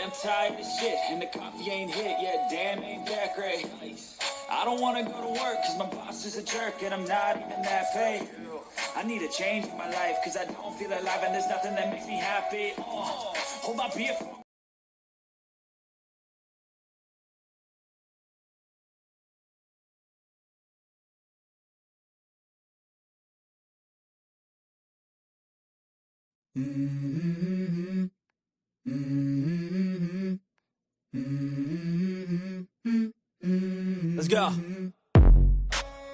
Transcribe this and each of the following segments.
Yeah, I'm tired of shit, and the coffee ain't hit yet. Damn, ain't that great. I don't wanna go to work, cause my boss is a jerk, and I'm not even that paid. I need a change in my life, cause I don't feel alive, and there's nothing that makes me happy. Hold my beer for Let's go.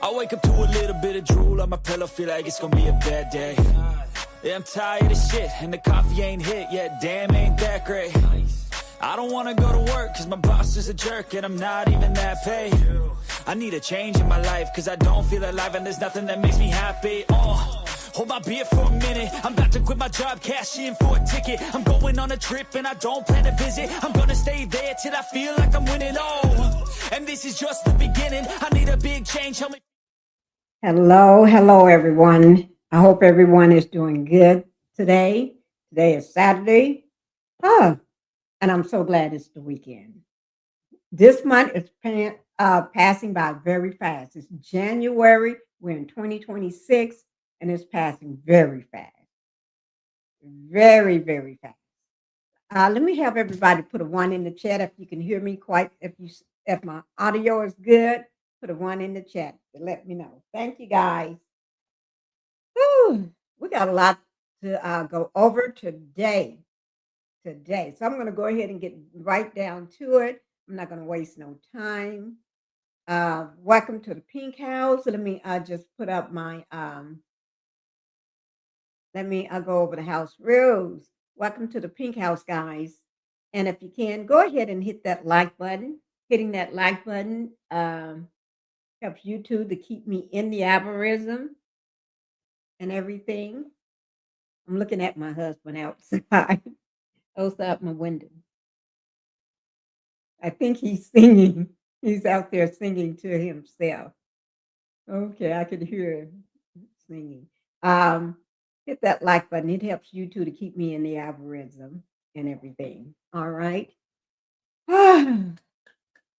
I wake up to a little bit of drool on my pillow, feel like it's gonna be a bad day. Yeah, I'm tired of shit, and the coffee ain't hit yet. Damn, ain't that great. I don't wanna go to work, cause my boss is a jerk, and I'm not even that paid. I need a change in my life, cause I don't feel alive, and there's nothing that makes me happy. Hold my beer for a minute. I'm about to quit my job, cash in for a ticket. I'm going on a trip and I don't plan to visit. I'm gonna stay there till I feel like I'm winning. And this is just the beginning. I need a big change. Help me. Hello, everyone. I hope everyone is doing good today. Today is Saturday. And I'm so glad it's the weekend. This month is passing by very fast. It's January. We're in 2026, and it's passing very fast. Very, very fast. Let me have everybody put a one in the chat if you can hear me if my audio is good. Put a one in the chat to let me know. Thank you, guys. Whew, we got a lot to go over today. So I'm going to go ahead and get right down to it. I'm not going to waste no time. Welcome to the Pink House. Let me just put up my. Let me go over the house rules. Welcome to the Pink House, guys. And if you can, go ahead and hit that like button. Hitting that like button helps YouTube to keep me in the algorithm and everything. I'm looking at my husband outside. Outside my window. I think he's singing. He's out there singing to himself. Okay, I could hear him singing. Hit that like button. It helps YouTube to keep me in the algorithm and everything. All right.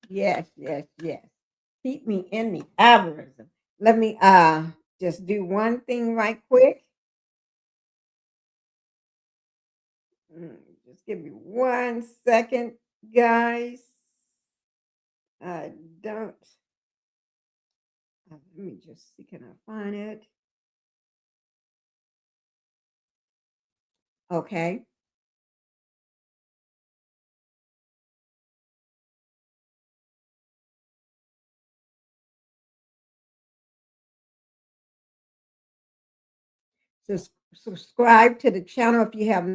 Yes. Keep me in the algorithm. Let me just do one thing right quick. Just give me 1 second, guys. I don't. Let me just see. Can I find it? Okay. Subscribe to the channel if you have.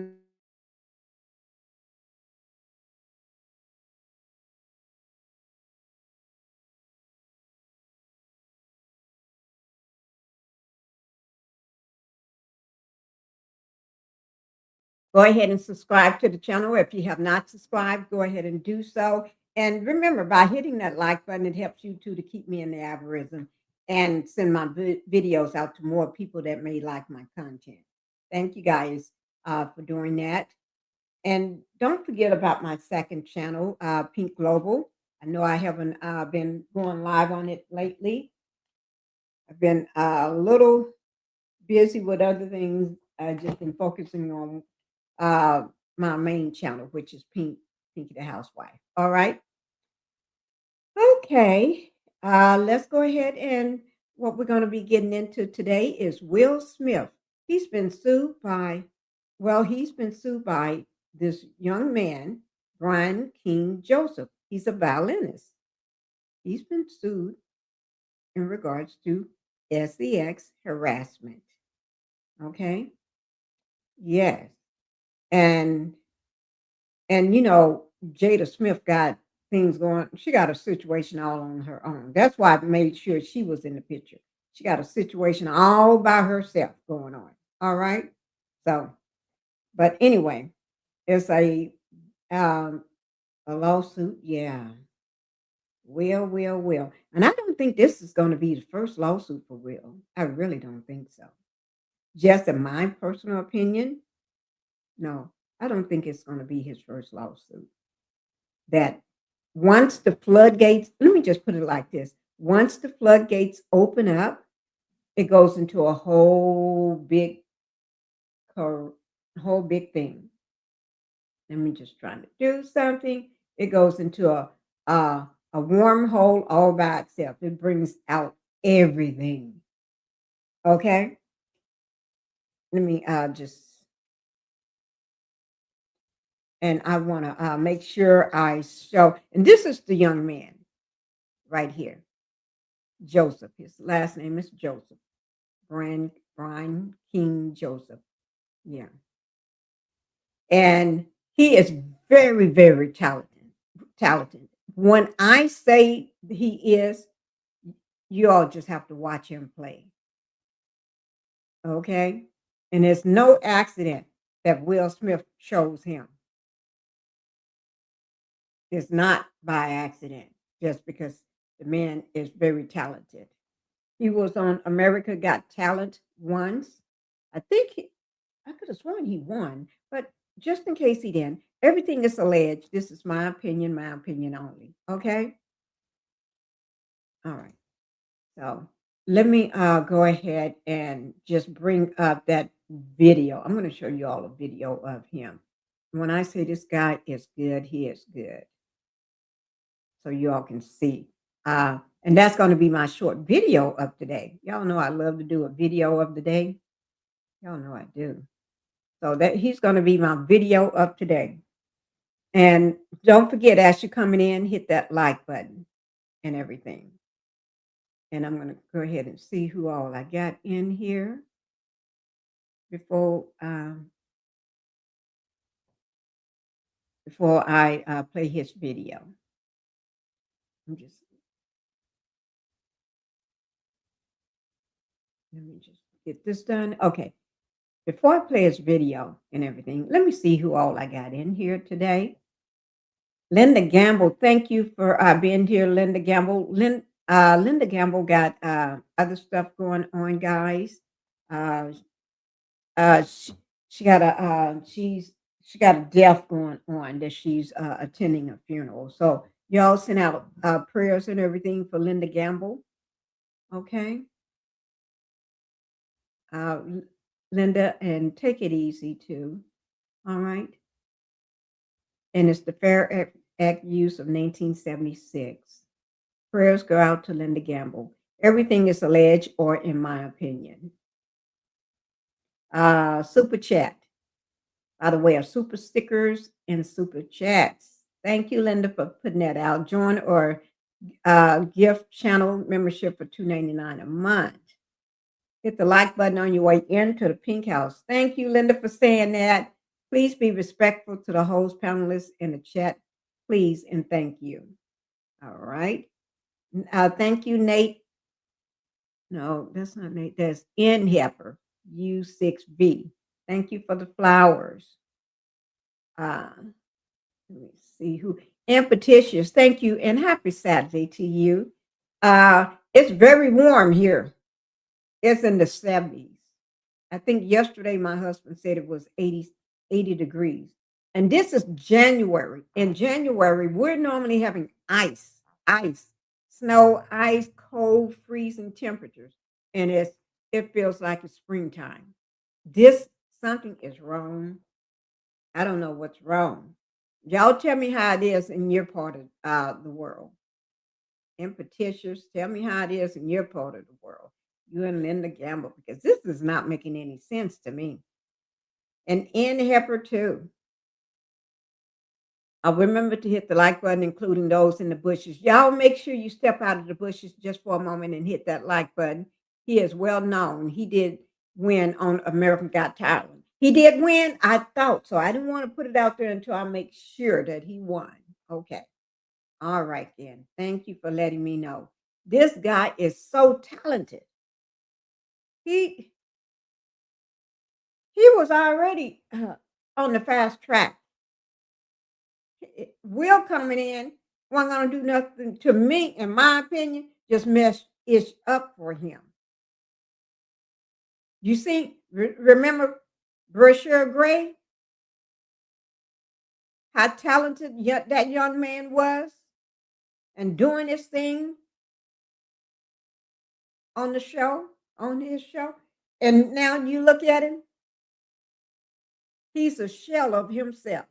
Go ahead and subscribe to the channel. If you have not subscribed, go ahead and do so. And remember, by hitting that like button, it helps you too to keep me in the algorithm and send my videos out to more people that may like my content. Thank you guys for doing that. And don't forget about my second channel, Pink Global. I know I haven't been going live on it lately. I've been a little busy with other things. I've just been focusing on my main channel, which is Pinkie the Housewife. All right. Okay. Let's go ahead and what we're going to be getting into today is Will Smith. He's been sued by, he's been sued by this young man, Brian King Joseph. He's a violinist. He's been sued in regards to sex harassment. Okay. Yes. And Jada Smith got things going. She got a situation all on her own. That's why I made sure she was in the picture. She got a situation all by herself going on. All right. So, but anyway, it's um a lawsuit. Yeah. Will. And I don't think this is going to be the first lawsuit for Will. I really don't think so. Just in my personal opinion, no, I don't think it's going to be his first lawsuit. that once the floodgates, let me just put it like this. Once the floodgates open up, it goes into a co- whole big thing. Let me just try to do something. It goes into a wormhole all by itself. It brings out everything. Okay. Let me just, and I want to make sure I show, and this is the young man right here, Joseph. His last name is Joseph. Brian King Joseph. Yeah. And he is very, very talented. When I say he is, you all just have to watch him play. Okay. And it's no accident that Will Smith chose him. It's not by accident, just because the man is very talented. He was on America Got Talent once. I think I could have sworn he won, but just in case he didn't, everything is alleged. This is my opinion only. Okay. All right. So let me go ahead and just bring up that video. I'm going to show you all a video of him. When I say this guy is good, he is good. So you all can see. And that's going to be my short video of today. Y'all know I love to do a video of the day. Y'all know I do. So that he's going to be my video of today. And don't forget, as you're coming in, hit that like button and everything. And I'm going to go ahead and see who all I got in here before I play his video. Let me just get this done. Okay. Before I play his video and everything, let me see who all I got in here today. Linda Gamble, thank you for being here, Linda Gamble. Linda Gamble got other stuff going on, guys. Uh, she got she got a death going on that she's attending a funeral. So y'all send out prayers and everything for Linda Gamble. Okay. Linda, and take it easy too. All right. And it's the Fair Act use of 1976. Prayers go out to Linda Gamble. Everything is alleged, or in my opinion. Super chat, by the way, of super stickers and super chats. Thank you, Linda, for putting that out. Join or gift channel membership for $2.99 a month. Hit the like button on your way into the Pink House. Thank you, Linda, for saying that. Please be respectful to the host, panelists in the chat. Please and thank you. All right. Thank you, Nate. No, that's not Nate. That's N Heifer, U6V. Thank you for the flowers. Let me see who. And Petitious, thank you. And happy Saturday to you. It's very warm here. It's in the 70s. I think yesterday my husband said it was 80 degrees. And this is January. In January, we're normally having ice, snow, ice, cold, freezing temperatures. And it feels like it's springtime. Something is wrong. I don't know what's wrong. Y'all tell me how it is in your part of the world. And Petitious, tell me how it is in your part of the world. You and Linda Gamble, because this is not making any sense to me. And N Heifer too. Remember to hit the like button, including those in the bushes. Y'all make sure you step out of the bushes just for a moment and hit that like button. He is well known. He did win on American Got Talent. He did win, I thought. So I didn't want to put it out there until I make sure that he won. Okay. All right, then. Thank you for letting me know. This guy is so talented. He was already on the fast track. Will coming in wasn't going to do nothing to me, in my opinion, just mess it up for him. You see, remember Brasher Gray? how talented that young man was and doing his thing on the show, on his show. And now you look at him, he's a shell of himself.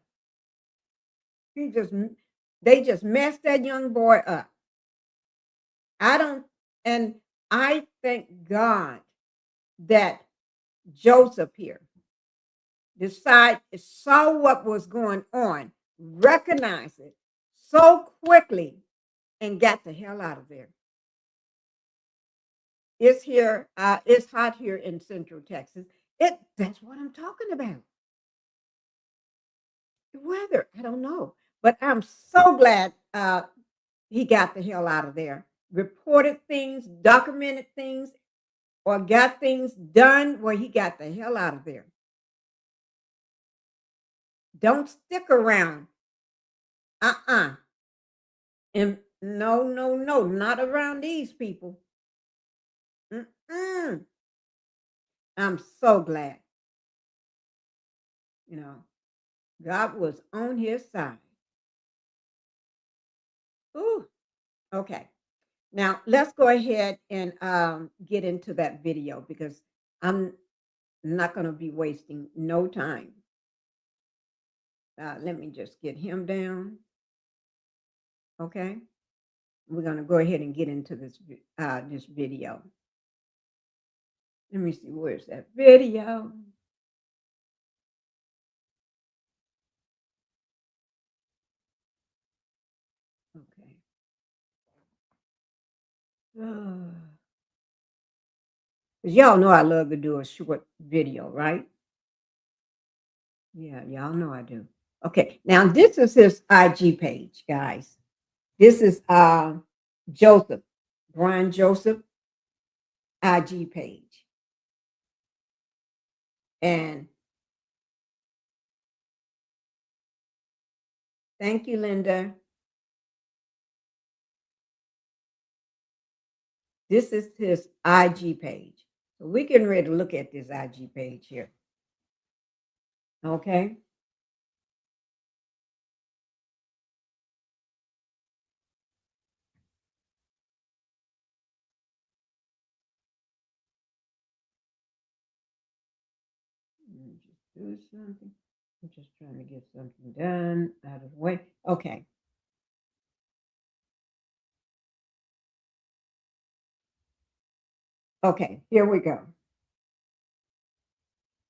They just messed that young boy up. I don't, and I thank God that Joseph here saw what was going on, recognized it so quickly, and got the hell out of there. It's here, it's hot here in Central Texas. That's what I'm talking about. The weather, I don't know. But I'm so glad he got the hell out of there. Reported things, documented things, or got things done where he got the hell out of there. Don't stick around. And no, not around these people. I'm so glad. God was on his side. Ooh, okay. Now let's go ahead and get into that video because I'm not going to be wasting no time. Let me just get him down. Okay. We're going to go ahead and get into this video. Let me see, where's that video? Okay. Y'all know I love to do a short video, right? Yeah, y'all know I do. Okay, now this is his IG page, guys. This is Joseph, Brian Joseph IG page. And thank you, Linda. This is his IG page. So we're getting ready to look at this IG page here. Okay. Let me just do something. I'm just trying to get something done out of the way. Okay. Okay, here we go.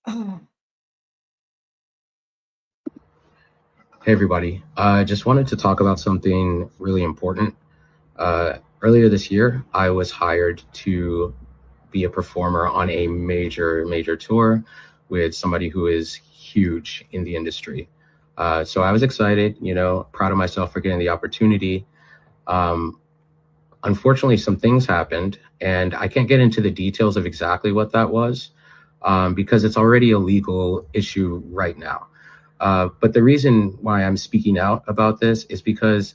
Hey everybody, I just wanted to talk about something really important. Earlier this year, I was hired to be a performer on a major tour with somebody who is huge in the industry. So I was excited, proud of myself for getting the opportunity. Unfortunately, some things happened, and I can't get into the details of exactly what that was because it's already a legal issue right now. But the reason why I'm speaking out about this is because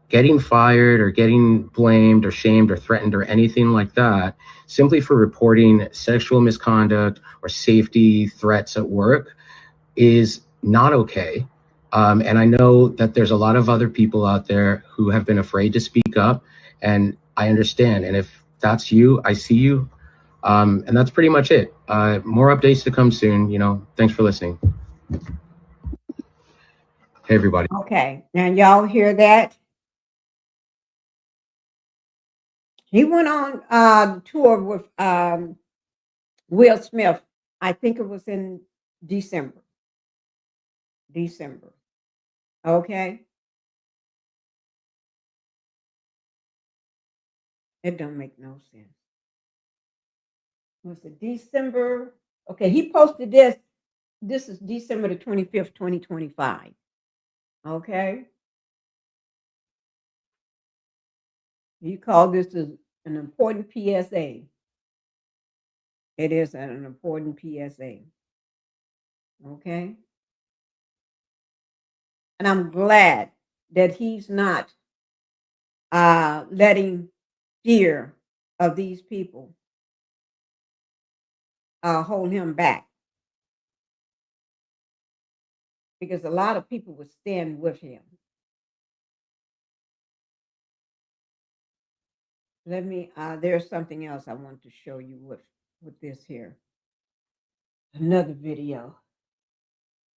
getting fired or getting blamed or shamed or threatened or anything like that, simply for reporting sexual misconduct or safety threats at work, is not okay. And I know that there's a lot of other people out there who have been afraid to speak up, and I understand. And if that's you, I see you. And that's pretty much it. More updates to come soon. Thanks for listening. Hey, everybody. Okay, now y'all hear that? He went on the tour with Will Smith. I think it was in December. Okay. It don't make no sense. Was it December? Okay, he posted this. This is December the 25th, 2025. Okay. He called this an important PSA. It is an important PSA. Okay. And I'm glad that he's not letting fear of these people hold him back. because a lot of people would stand with him. Let me, there's something else I want to show you with this here. Another video.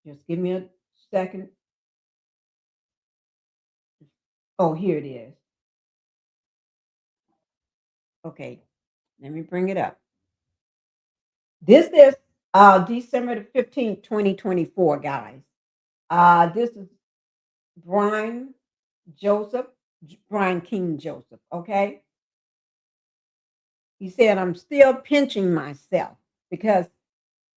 Just give me a second. Oh, here it is. Okay, let me bring it up. This is December the 15th, 2024, guys. This is Brian King Joseph, okay? He said, I'm still pinching myself because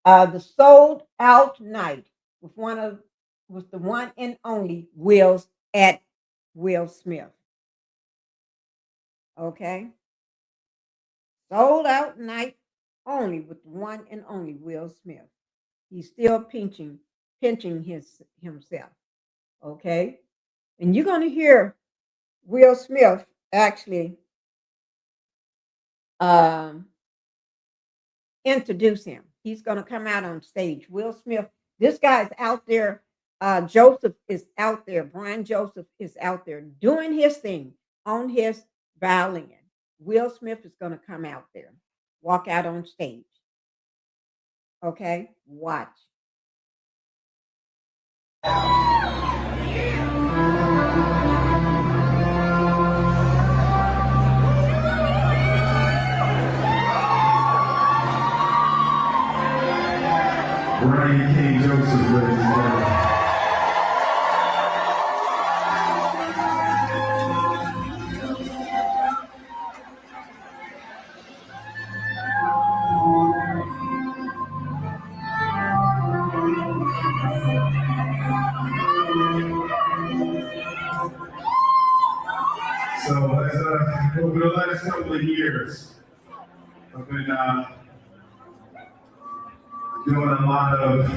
the sold out night was the one and only Will Smith. Okay. Sold out night only with the one and only Will Smith. He's still pinching himself. Okay. And you're going to hear Will Smith actually introduce him. He's going to come out on stage. Will Smith, this guy's out there. Joseph is out there. Brian Joseph is out there doing his thing on his violin. Will Smith is going to come out there, walk out on stage. Okay, watch. Brian King Joseph, ladies and gentlemen. So, over the last couple of years, I've been doing a lot of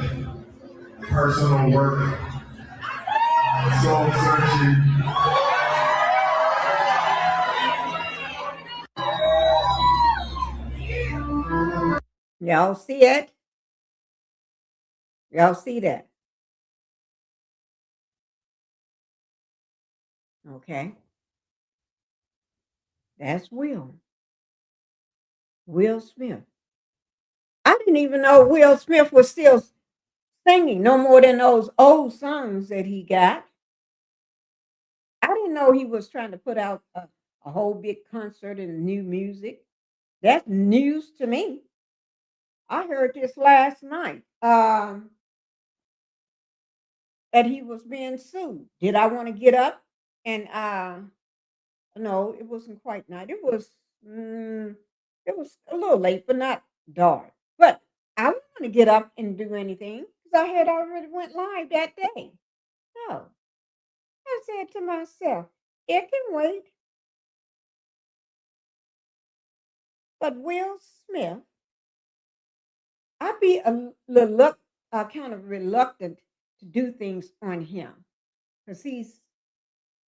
personal work, soul searching. Y'all see it? Y'all see that? Okay. That's Will Smith. I didn't even know Will Smith was still singing no more than those old songs that he got. I didn't know he was trying to put out a whole big concert and new music. That's news to me. I heard this last night that he was being sued. Did I want to get up and no, it wasn't quite night. It was a little late, but not dark. But I don't want to get up and do anything because I had already went live that day. No, I said to myself, it can wait. But Will Smith, I'd be a little kind of reluctant to do things on him because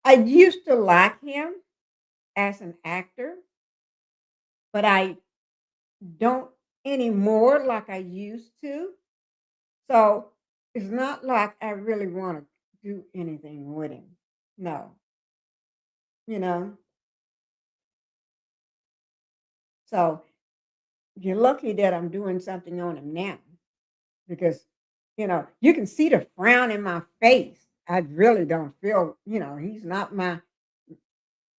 I used to like him as an actor, but I don't anymore like I used to. So it's not like I really want to do anything with him. No, you know. So you're lucky that I'm doing something on him now because, you can see the frown in my face. I really don't feel, he's not my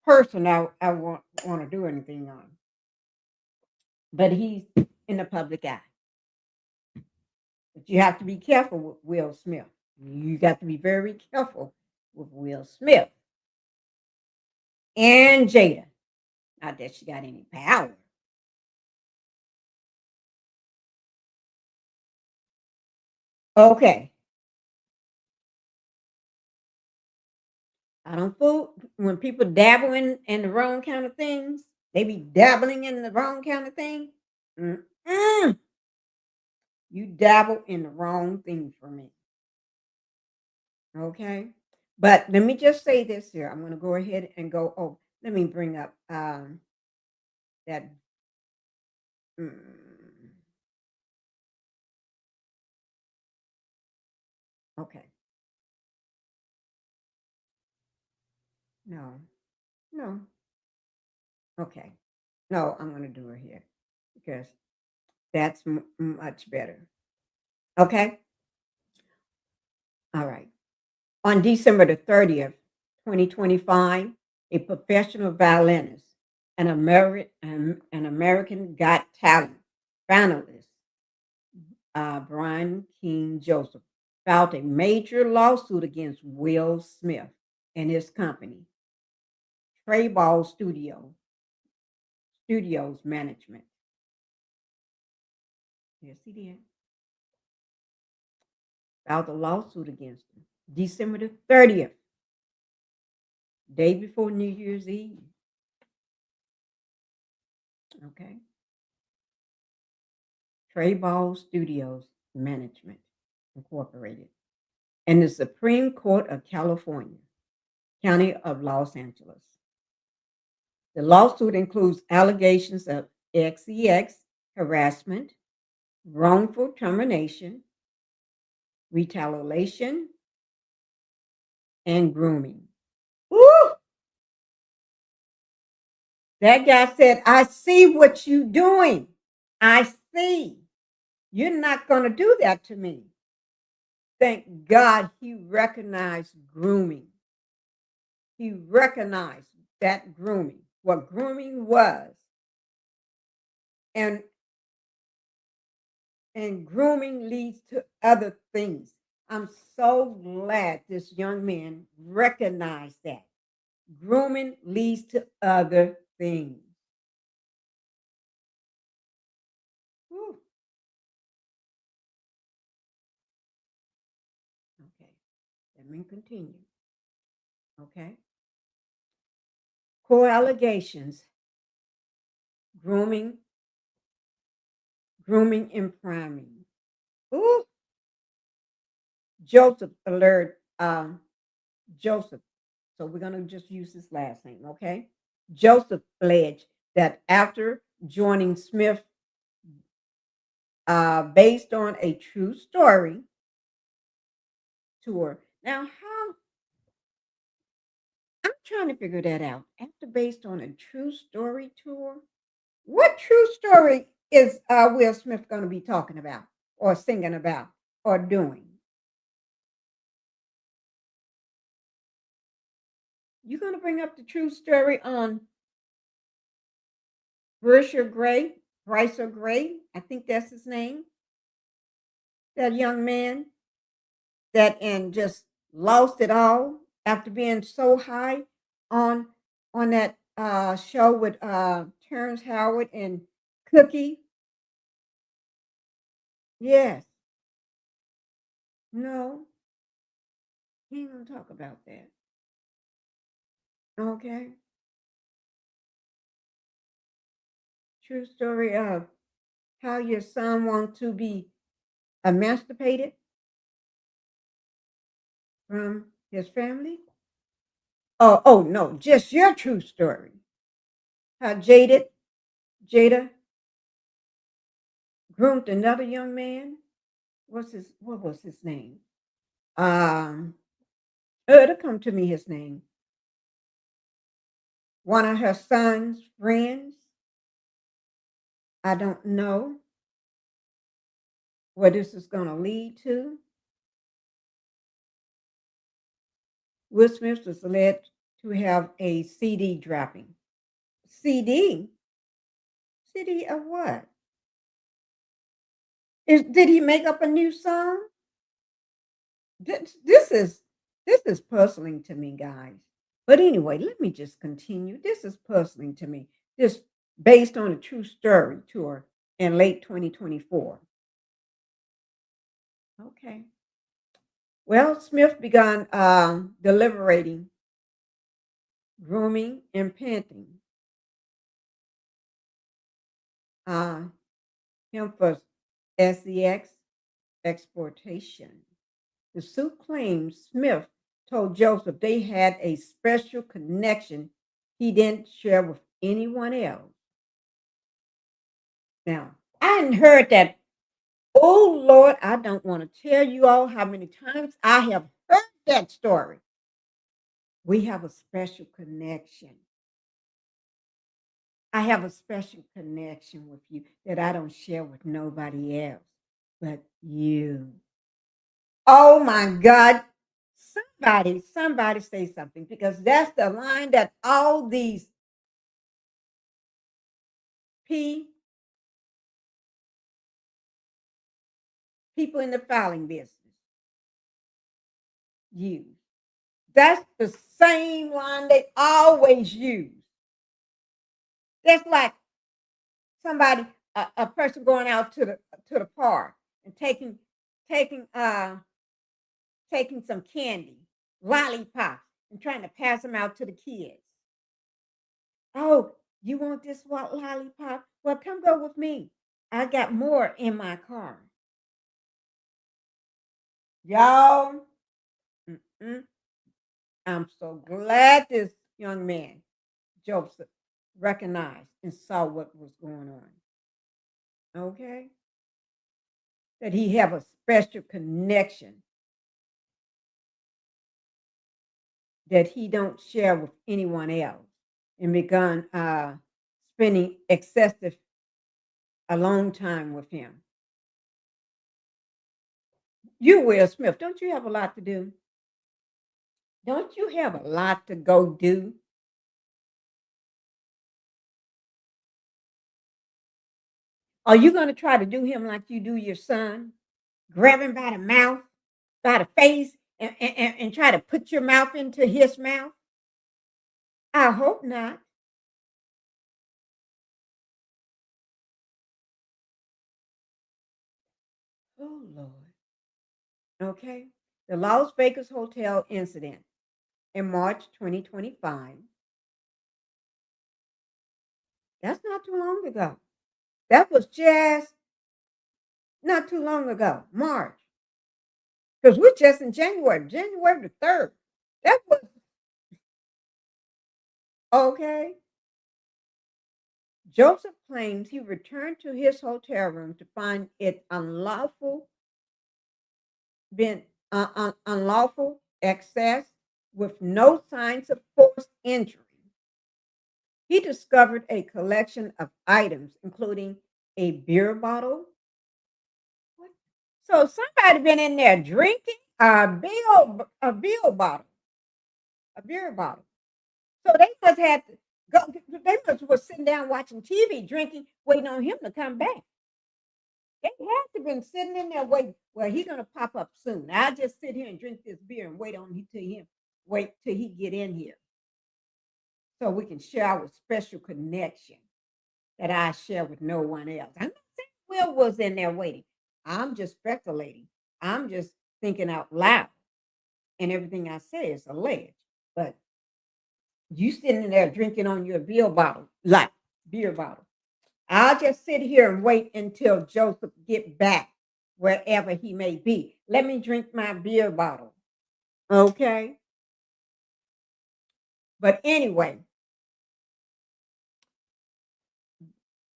person I want to do anything on. But he's in the public eye. But you have to be careful with Will Smith. You got to be very careful with Will Smith and Jada. Not that she got any power. Okay. I don't fool when people dabble in the wrong kind of things. They be dabbling in the wrong kind of thing. Mm-mm. You dabble in the wrong thing for me. Okay. But let me just say this here. I'm going to go ahead and go. Oh, let me bring up that. mm, Okay. No, no. Okay. No, I'm going to do it here because that's much better. Okay. All right. On December the 30th, 2025, a professional violinist, an American Got Talent finalist, Brian King Joseph, filed a major lawsuit against Will Smith and his company, Trayball Studios Management. Yes, he did. Filed a lawsuit against him. December the 30th, day before New Year's Eve. Okay. Trayball Studios Management Incorporated, and the Supreme Court of California, County of Los Angeles. The lawsuit includes allegations of XEX harassment, wrongful termination, retaliation, and grooming. Woo! That guy said, I see what you're doing. I see. You're not going to do that to me. Thank God he recognized grooming. He recognized that grooming, what grooming was. And grooming leads to other things. I'm so glad this young man recognized that. Grooming leads to other things. Whew. Okay, let me continue. Okay. Core allegations: grooming and priming. Ooh. Joseph alert. Joseph. So we're gonna just use his last name, okay? Joseph alleged that after joining Smith, based on a true story tour. Now, how I'm trying to figure that out. After based on a true story tour, what true story is Will Smith going to be talking about, or singing about, or doing? You going to bring up the true story on Brycer Gray? I think that's his name. That young man that and just lost it all after being so high on that show with Terrence Howard and Cookie. Yes. No, he ain't gonna talk about that. Okay. True story of how your son wants to be emancipated from his family. Oh no, just your true story. How Jada groomed another young man. What was his name? It'll come to me his name. One of her son's friends. I don't know where this is going to lead to. Will Smith was alleged to have a CD dropping. CD? CD of what? Did he make up a new song? This is puzzling to me, guys. But anyway, let me just continue. This is puzzling to me. This based on a true story tour in late 2024. Okay. Well, Smith began deliberating, grooming, and painting him for SEX exploitation. The suit claims Smith told Joseph they had a special connection he didn't share with anyone else. Now, I hadn't heard that. Oh, Lord, I don't want to tell you all how many times I have heard that story. We have a special connection. I have a special connection with you that I don't share with nobody else but you. Oh my God. Somebody say something, because that's the line that all these people in the filing business use. That's the same line they always use. That's like somebody, a person going out to the park and taking taking some candy, lollipops, and trying to pass them out to the kids. Oh, you want this lollipop? Well, come go with me. I got more in my car. Y'all, mm-mm. I'm so glad this young man, Joseph, recognized and saw what was going on. Okay? That he have a special connection that he don't share with anyone else, and begun spending excessive a long time with him. You, Will Smith, don't you have a lot to do? Don't you have a lot to go do? Are you going to try to do him like you do your son? Grab him by the mouth, by the face, and try to put your mouth into his mouth? I hope not. Oh, Lord. Okay. The Las Vegas hotel incident in March 2025. That's not too long ago. That was just not too long ago, March. Because we're just in January the 3rd. That was okay. Joseph claims he returned to his hotel room to find it unlawful access with no signs of forced entry. He discovered a collection of items, including a beer bottle. What? So somebody been in there drinking a beer bottle, a beer bottle. So they must have to go. They must was sitting down watching TV, drinking, waiting on him to come back. They had to been sitting in there waiting. Well, he's gonna pop up soon. I'll just sit here and drink this beer and wait on him. Wait till he get in here, so we can share our special connection that I share with no one else. I'm not saying Will was in there waiting. I'm just speculating. I'm just thinking out loud, and everything I say is alleged. But you sitting in there drinking on your beer bottle, like beer bottle. I'll just sit here and wait until Joseph get back wherever he may be. Let me drink my beer bottle. Okay. But anyway,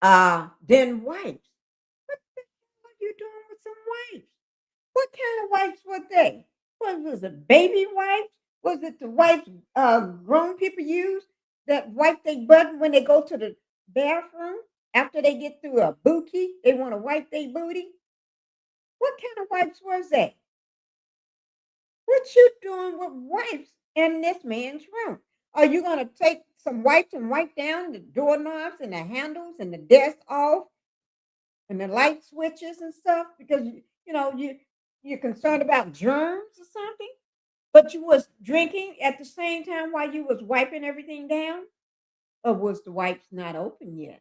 then wipes. What the hell are you doing with some wipes? What kind of wipes were they? Was it baby wipes? Was it the wipes grown people use that wipe their butt when they go to the bathroom after they get through a bookie? They want to wipe their booty. What kind of wipes was that? What you doing with wipes in this man's room? Are you going to take some wipes and wipe down the doorknobs and the handles and the desk off and the light switches and stuff because you're concerned about germs or something? But you was drinking at the same time while you was wiping everything down? Or was the wipes not open yet?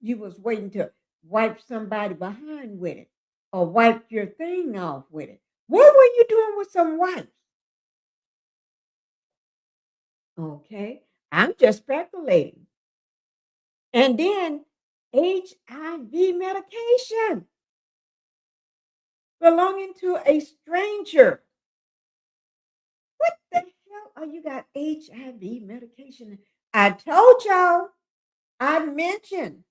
You was waiting to wipe somebody behind with it or wipe your thing off with it. What were you doing with some wipes? Okay, I'm just speculating. And then HIV medication belonging to a stranger. What the hell are you got HIV medication? I told y'all, I mentioned,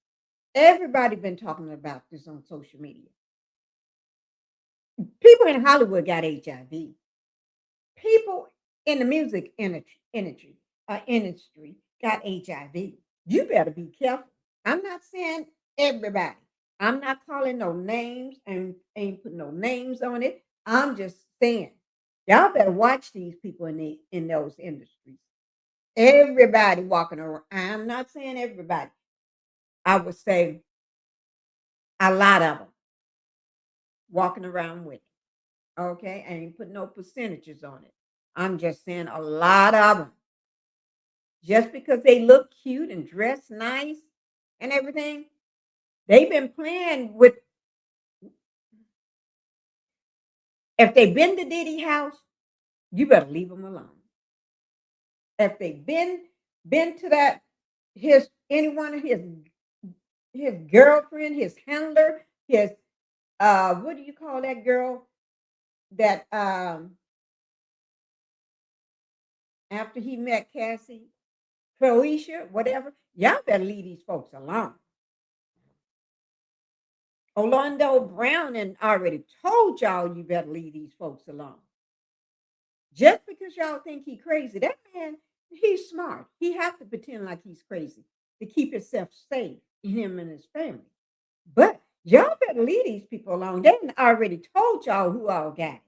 everybody been talking about this on social media. People in Hollywood got HIV. People in the music industry got HIV. You better be careful. I'm not saying everybody. I'm not calling no names and ain't putting no names on it. I'm just saying, y'all better watch these people in those industries. Everybody walking around. I'm not saying everybody. I would say a lot of them walking around with it. Okay, I ain't putting no percentages on it. I'm just saying a lot of them. Just because they look cute and dress nice and everything, they've been playing with. If they've been to Diddy house, you better leave them alone. If they've been to that any one of his girlfriend, his handler, his what do you call that girl that after he met Cassie, Croatia, whatever, y'all better leave these folks alone. Orlando Brown and already told y'all you better leave these folks alone. Just because y'all think he crazy, that man, he's smart. He have to pretend like he's crazy to keep himself safe, him and his family. But y'all better leave these people alone. They already told y'all who all got it.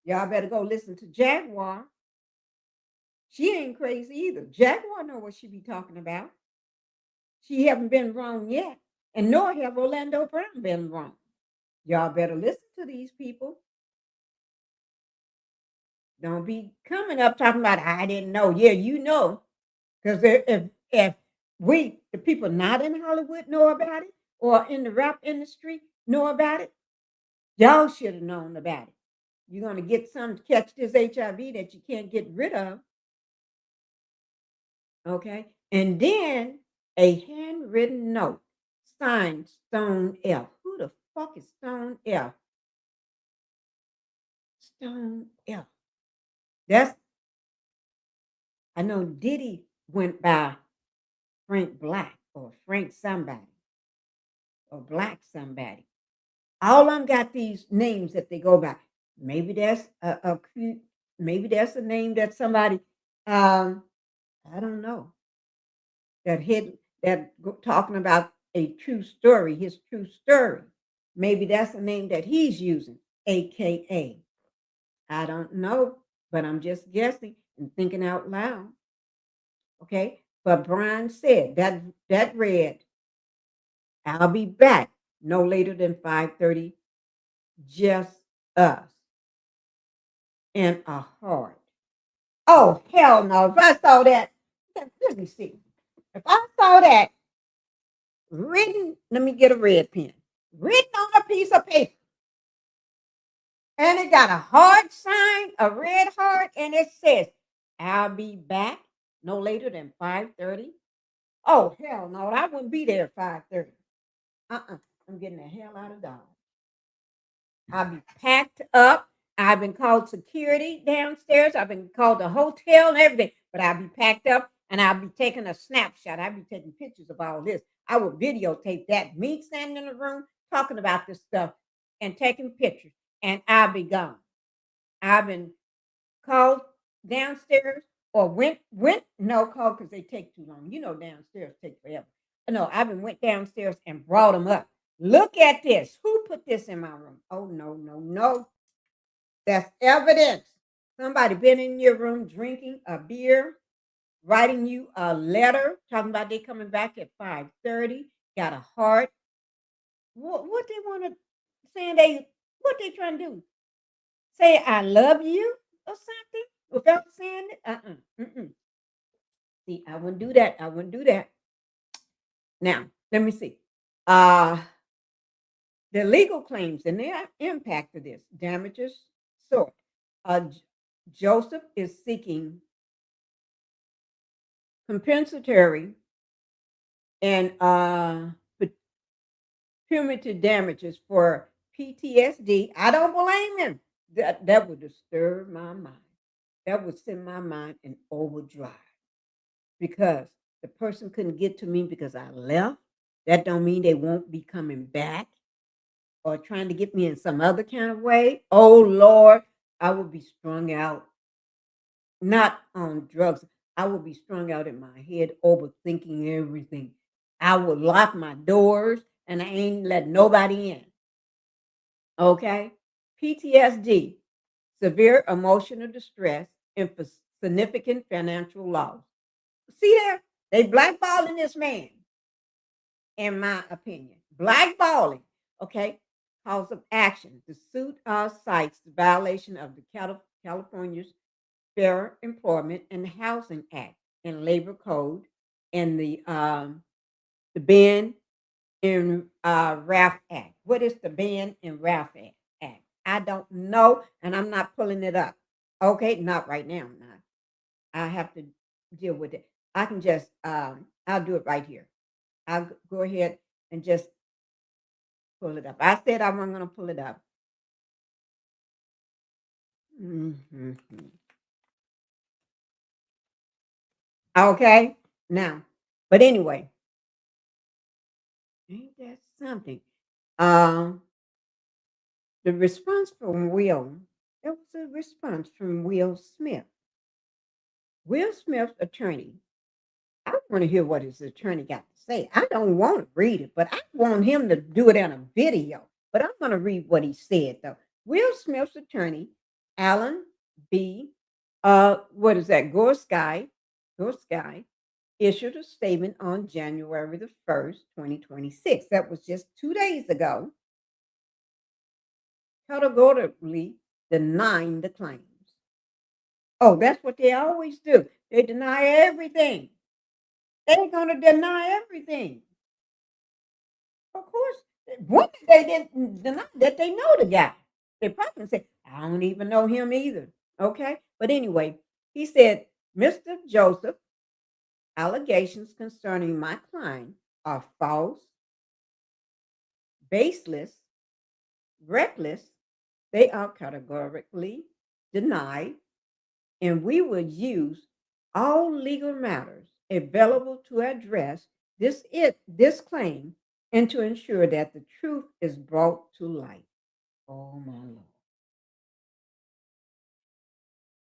Y'all better go listen to Jaguar. She ain't crazy either. Jaguar know what she be talking about. She haven't been wrong yet, and nor have Orlando Brown been wrong. Y'all better listen to these people. Don't be coming up talking about I didn't know. Yeah, you know, because if the people not in Hollywood know about it or in the rap industry know about it, y'all should have known about it. You're gonna get some to catch this HIV that you can't get rid of. Okay, and then a handwritten note signed Stone F. Who the fuck is Stone F? Stone F. I know Diddy went by Frank Black or Frank somebody or Black somebody. All of them got these names that they go by. Maybe that's maybe that's a name that somebody I don't know talking about a true story, his true story. Maybe that's the name that he's using, AKA. I don't know, but I'm just guessing and thinking out loud. Okay, but Brian said that read, "I'll be back no later than 5:30. Just us and a heart." Oh hell no! If I saw that, let me see. If I saw that written, let me get a red pen. Written on a piece of paper, and it got a heart sign, a red heart, and it says, "I'll be back no later than 5:30." Oh hell no! I wouldn't be there at 5:30. I'm getting the hell out of Dodge. I'll be packed up. I've been called security downstairs. I've been called the hotel and everything, but I'll be packed up and I'll be taking a snapshot. I'll be taking pictures of all this. I will videotape that, me standing in the room talking about this stuff and taking pictures, and I'll be gone. I've been called downstairs or went no call because they take too long. You know, downstairs take forever. No, went downstairs and brought them up. Look at this. Who put this in my room? Oh no, no, no. That's evidence. Somebody been in your room drinking a beer, writing you a letter, talking about they coming back at 5:30, got a heart. What they want to saying what they trying to do? Say I love you or something without saying it? See, I wouldn't do that. I wouldn't do that. Now, let me see. The legal claims and the impact of this damages sought. Joseph is seeking compensatory and punitive damages for PTSD. I don't blame him. That would disturb my mind. That would send my mind in overdrive because the person couldn't get to me because I left. That don't mean they won't be coming back or trying to get me in some other kind of way. Oh Lord, I would be strung out. not on drugs. I would be strung out in my head, overthinking everything. I would lock my doors and I ain't let nobody in. Okay? PTSD, severe emotional distress, and for significant financial loss. See there? They blackballing this man, in my opinion. Blackballing. Okay? Cause of action. The suit cites the violation of the California's Fair Employment and Housing Act and Labor Code and the Ben and RAF Act. What is the Ben and RAF Act? I don't know, and I'm not pulling it up. Okay, not right now. I'm not. I have to deal with it. I can just I'll do it right here. I'll go ahead and just pull it up. I said I wasn't going to pull it up. Mhm. Okay, now, but anyway, ain't that something? Um, the response from Will, there was a response from Will Smith. Will Smith's attorney. I want to hear what his attorney got to say. I don't want to read it, but I want him to do it in a video. But I'm going to read what he said, though. Will Smith's attorney, Alan B. What is that? Gorski, issued a statement on January the 1st, 2026. That was just 2 days ago, categorically denying the claims. Oh, that's what they always do. They deny everything. They're going to deny everything. Of course, one thing they didn't deny that they know the guy. They probably say, I don't even know him either. Okay. But anyway, he said, Mr. Joseph, allegations concerning my client are false, baseless, reckless. They are categorically denied, and we will use all legal matters available to address this claim and to ensure that the truth is brought to light. Oh my Lord.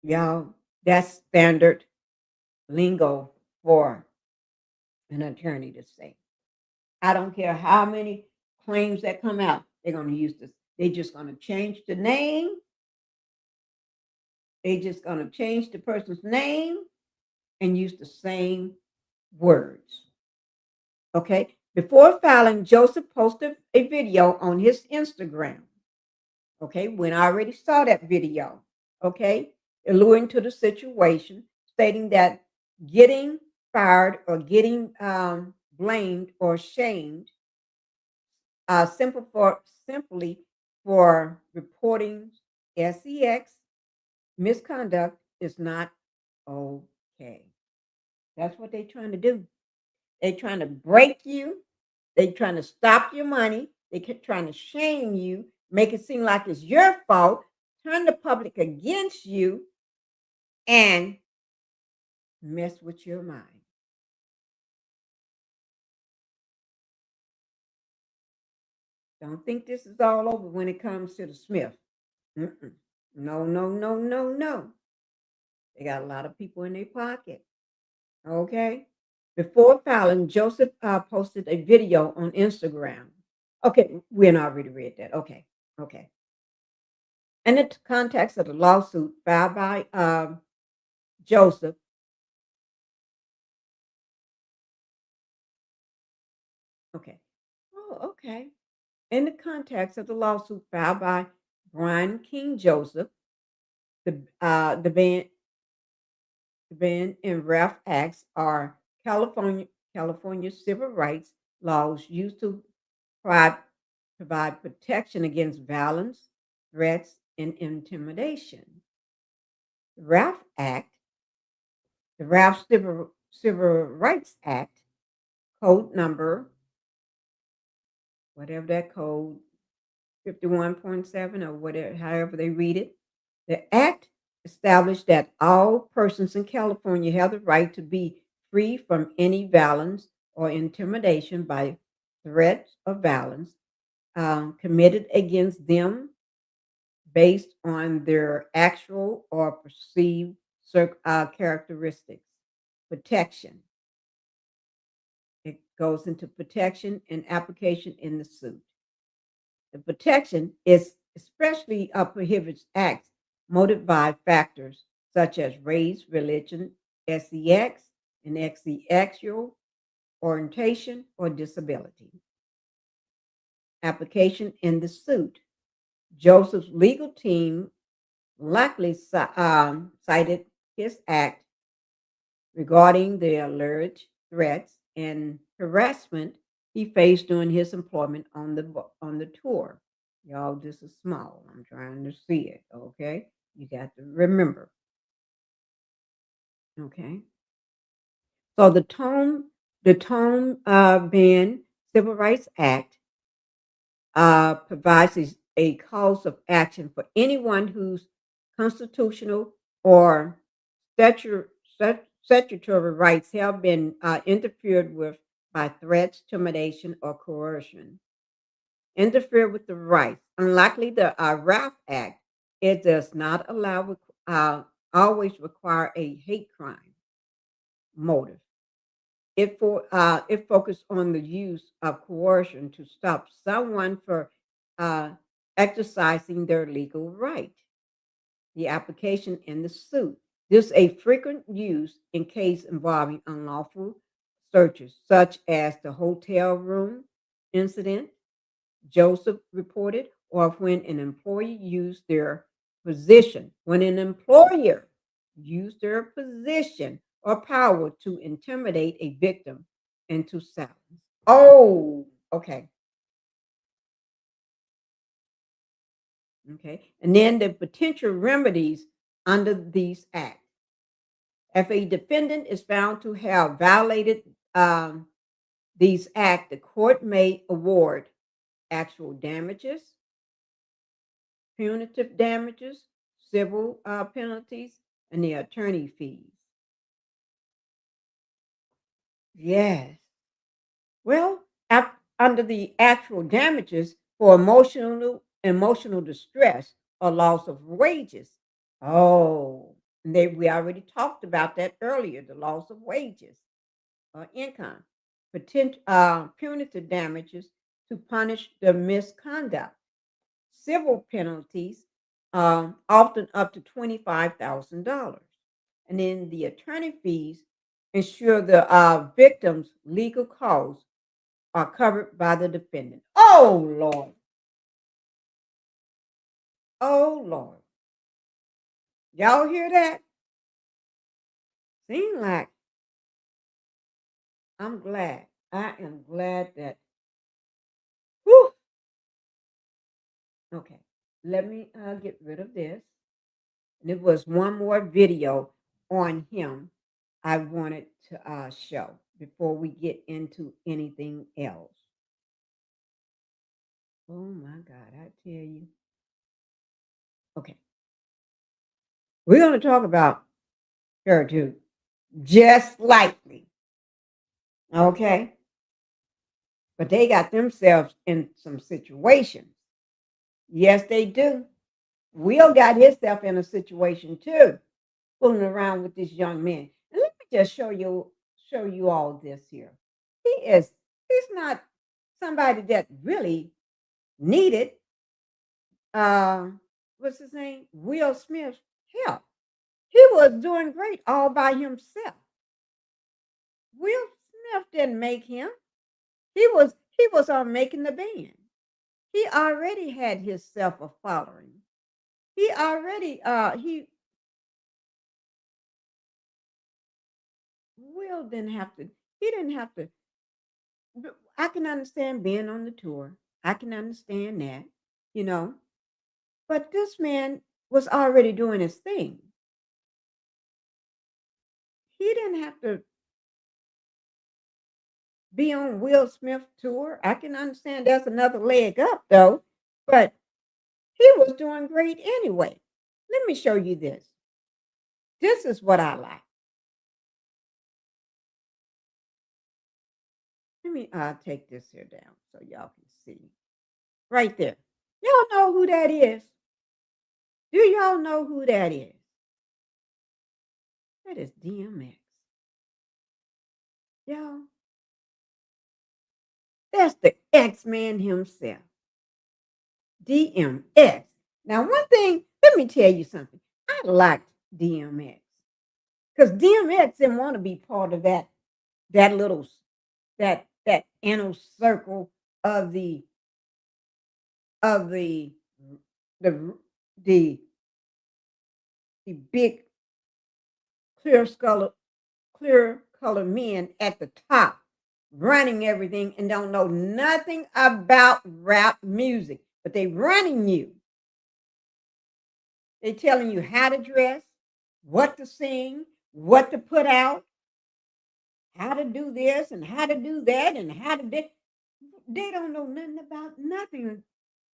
Y'all, that's standard lingo for an attorney to say. I don't care how many claims that come out, they're going to use this. They're just going to change the name. They're just going to change the person's name and use the same words. Okay. Before filing, Joseph posted a video on his Instagram. Okay. When I already saw that video. Okay. Alluding to the situation, stating that getting fired or getting blamed or shamed simply for reporting sex misconduct is not okay. That's what they're trying to do. They're trying to break you. They're trying to stop your money. They're trying to shame you, make it seem like it's your fault, turn the public against you, and mess with your mind. Don't think this is all over when it comes to the Smith. Mm-mm. No, no, no, no, no. They got a lot of people in their pocket. Okay. Before filing, Joseph posted a video on Instagram. Okay, we already read that. Okay, okay. And in the context of the lawsuit filed by Joseph, okay. Oh, okay. In the context of the lawsuit filed by Brian King Joseph, the ban and Ralph Acts are California civil rights laws used to provide, provide protection against violence, threats, and intimidation. The Ralph Act, the Ralph Civil Rights Act, code number, whatever that code, 51.7 or whatever, however they read it. The act established that all persons in California have the right to be free from any violence or intimidation by threats of violence committed against them based on their actual or perceived characteristics. Protection. It goes into protection and application in the suit. The protection is especially prohibits acts motivated by factors such as race, religion, sex, and sexual orientation, or disability. Application in the suit. Joseph's legal team likely cited his act regarding the alleged threats and harassment he faced during his employment on the tour. Y'all, this is small. I'm trying to see it. Okay, you got to remember. Okay, so the Tone Bend Civil Rights Act provides a cause of action for anyone whose constitutional or statutory rights have been interfered with by threats, intimidation, or coercion. Interfere with the rights. Unlikely the RAF Act, it does not always require a hate crime motive. It focused on the use of coercion to stop someone from uh, exercising their legal right. The application in the suit. This is a frequent use in case involving unlawful searches, such as the hotel room incident Joseph reported, or when an employee used their position, when an employer used their position or power to intimidate a victim into silence. Oh, okay. Okay. And then the potential remedies under these acts. If a defendant is found to have violated these acts, the court may award actual damages, punitive damages, civil penalties, and the attorney fees. Yes. Well, under the actual damages for emotional distress or loss of wages. Oh, we already talked about that earlier. The loss of wages or income. Punitive damages to punish the misconduct. Civil penalties, often up to $25,000. And then the attorney fees ensure the victim's legal costs are covered by the defendant. Oh, Lord. Oh, Lord. Y'all hear that? Seem like I'm glad. I am glad that. Whew. Okay, let me get rid of this. And it was one more video on him I wanted to show before we get into anything else. Oh my God, I tell you. Okay, we're going to talk about her too, just lightly. Okay, but they got themselves in some situations. Yes, they do. Will got himself in a situation too, fooling around with this young man. And let me just show you all this here. He's not somebody that really needed what's his name? Will Smith's help. He was doing great all by himself. Will Smith didn't make him. He was on making the band. He already had himself a following. He already Will didn't have to. He didn't have to. I can understand being on the tour. I can understand that, you know. But this man was already doing his thing. He didn't have to be on Will Smith's tour. I can understand that's another leg up though, but he was doing great anyway. Let me show you this. This is what I like. Let me take this here down so y'all can see. Right there. Y'all know who that is? Do y'all know who that is? That is DMX. Y'all, that's the X-Man himself. DMX. Now, one thing, let me tell you something. I liked DMX. Because DMX didn't want to be part of that little that inner circle of the of the the big clear color men at the top running everything and don't know nothing about rap music, but they running you. They telling you how to dress, what to sing, what to put out, how to do this and how to do that and how to do. They don't know nothing about nothing.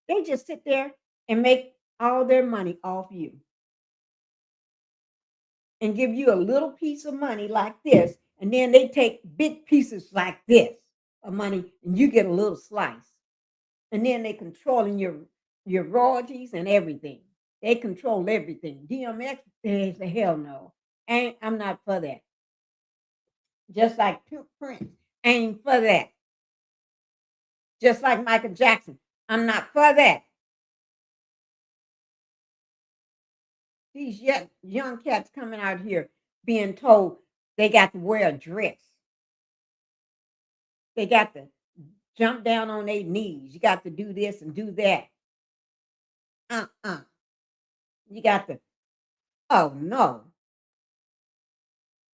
They just sit there and make all their money off you and give you a little piece of money like this, and then they take big pieces like this of money and you get a little slice. And then they controlling your royalties and everything. They control everything. DMX says the hell no. I'm not for that. Just like Prince, ain't for that. Just like Michael Jackson, I'm not for that. These young cats coming out here being told they got to wear a dress. They got to jump down on their knees. You got to do this and do that. You got to, oh no.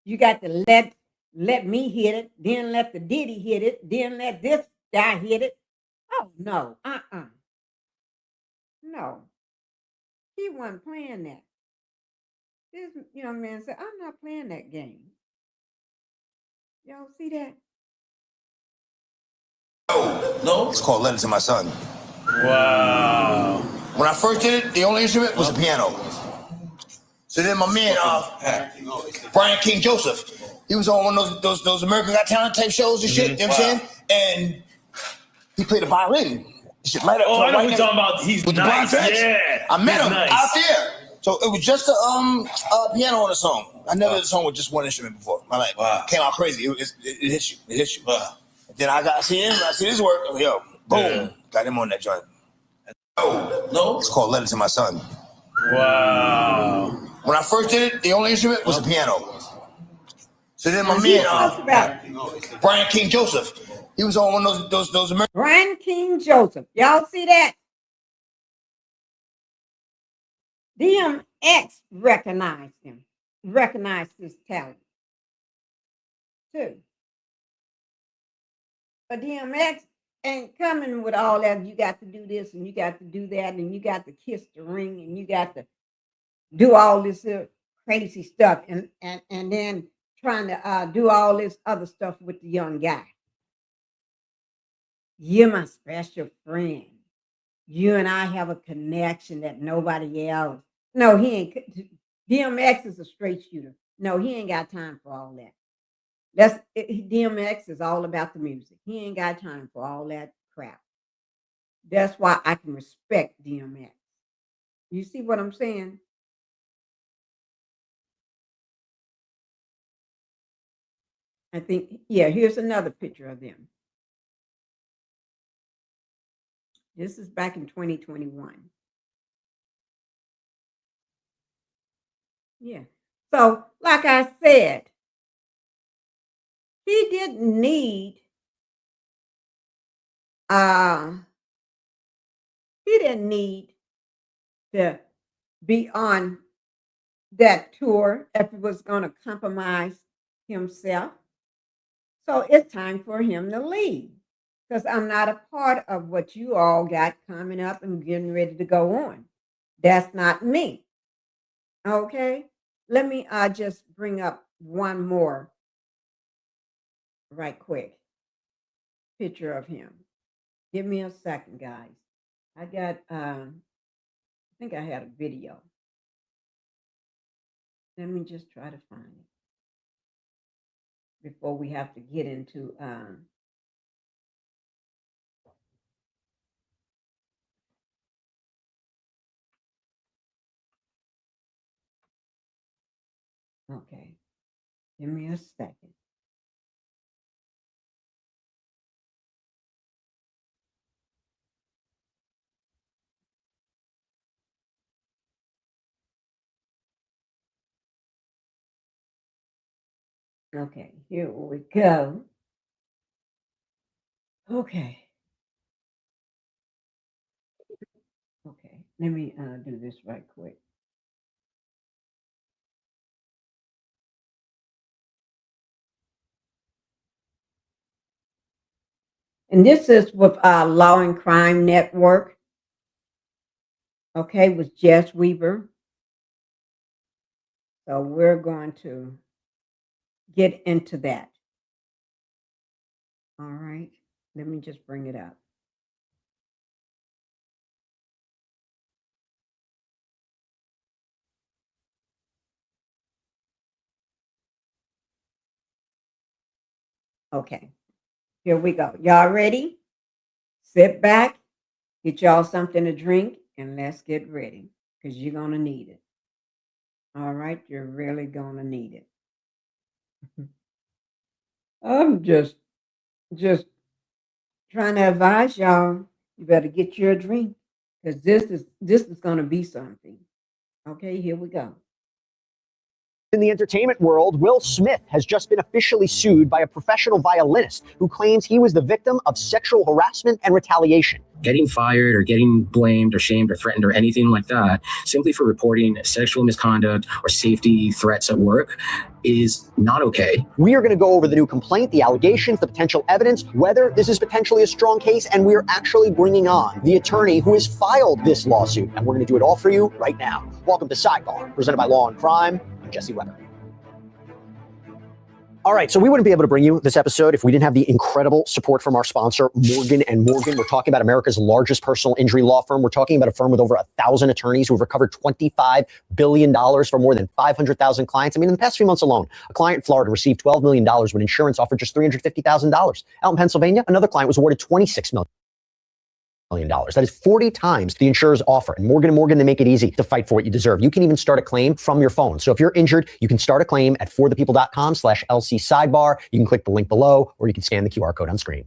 You got to let me hit it, then let the Diddy hit it, then let this guy hit it. Oh no, no. He wasn't playing that. This young man said, I'm not playing that game. Y'all see that? No? It's called Letter to My Son. Wow. When I first did it, the only instrument was the piano. So then my man, Brian King Joseph, he was on one of those American Got Talent type shows and shit, you know what I'm saying? And he played the violin. Shit, right up. Oh, I know what you're talking about. He's with nice. the blonde dreads. Yeah. I met He's him nice. out there. So it was just a piano on the song. I never did a song with just one instrument before. My life came out crazy. It hits you. It hits you. Then I got to see him. I see his work. Yo, boom. Got him on that joint. No? It's called Letter to My Son. Wow. When I first did it, the only instrument was the piano. So then my man, Brian King Joseph, he was on one of those American. Brian King Joseph. Y'all see that? DMX recognized him, recognized his talent too. But DMX ain't coming with all that. You got to do this and you got to do that and you got to kiss the ring and you got to do all this crazy stuff and then trying to do all this other stuff with the young guy. You're my special friend. You and I have a connection that nobody else. No, he ain't. DMX is a straight shooter. No, he ain't got time for all that. DMX is all about the music. He ain't got time for all that crap. That's why I can respect DMX. You see what I'm saying? I think, yeah, here's another picture of them. This is back in 2021. Yeah. So, like I said, he didn't need to be on that tour if it was going to compromise himself. So it's time for him to leave because I'm not a part of what you all got coming up and getting ready to go on. That's not me. Okay. Let me just bring up one more right quick picture of him. Give me a second, guys. I got, I think I had a video. Let me just try to find it before we have to get into, okay. Give me a second. Okay, here we go. Okay. Okay, let me do this right quick. And this is with Law&Crime Network. Okay, with Jess Weaver. So we're going to get into that. All right, let me just bring it up. Okay, here we go. Y'all ready? Sit back, get y'all something to drink, and let's get ready because you're going to need it. All right, you're really going to need it. I'm just trying to advise y'all, you better get your drink because this is going to be something. Okay, here we go. In the entertainment world, Will Smith has just been officially sued by a professional violinist who claims he was the victim of sexual harassment and retaliation. Getting fired or getting blamed or shamed or threatened or anything like that simply for reporting sexual misconduct or safety threats at work is not okay. We are going to go over the new complaint, the allegations, the potential evidence, whether this is potentially a strong case, and we're actually bringing on the attorney who has filed this lawsuit. And we're going to do it all for you right now. Welcome to Sidebar, presented by Law&Crime. I'm Jesse Weber. All right, so we wouldn't be able to bring you this episode if we didn't have the incredible support from our sponsor, Morgan & Morgan. We're talking about America's largest personal injury law firm. We're talking about a firm with over 1,000 attorneys who have recovered $25 billion for more than 500,000 clients. I mean, in the past few months alone, a client in Florida received $12 million when insurance offered just $350,000. Out in Pennsylvania, another client was awarded $26 million. That is 40 times the insurer's offer. And Morgan & Morgan, they make it easy to fight for what you deserve. You can even start a claim from your phone. So if you're injured, you can start a claim at forthepeople.com/LC sidebar. You can click the link below, or you can scan the QR code on screen.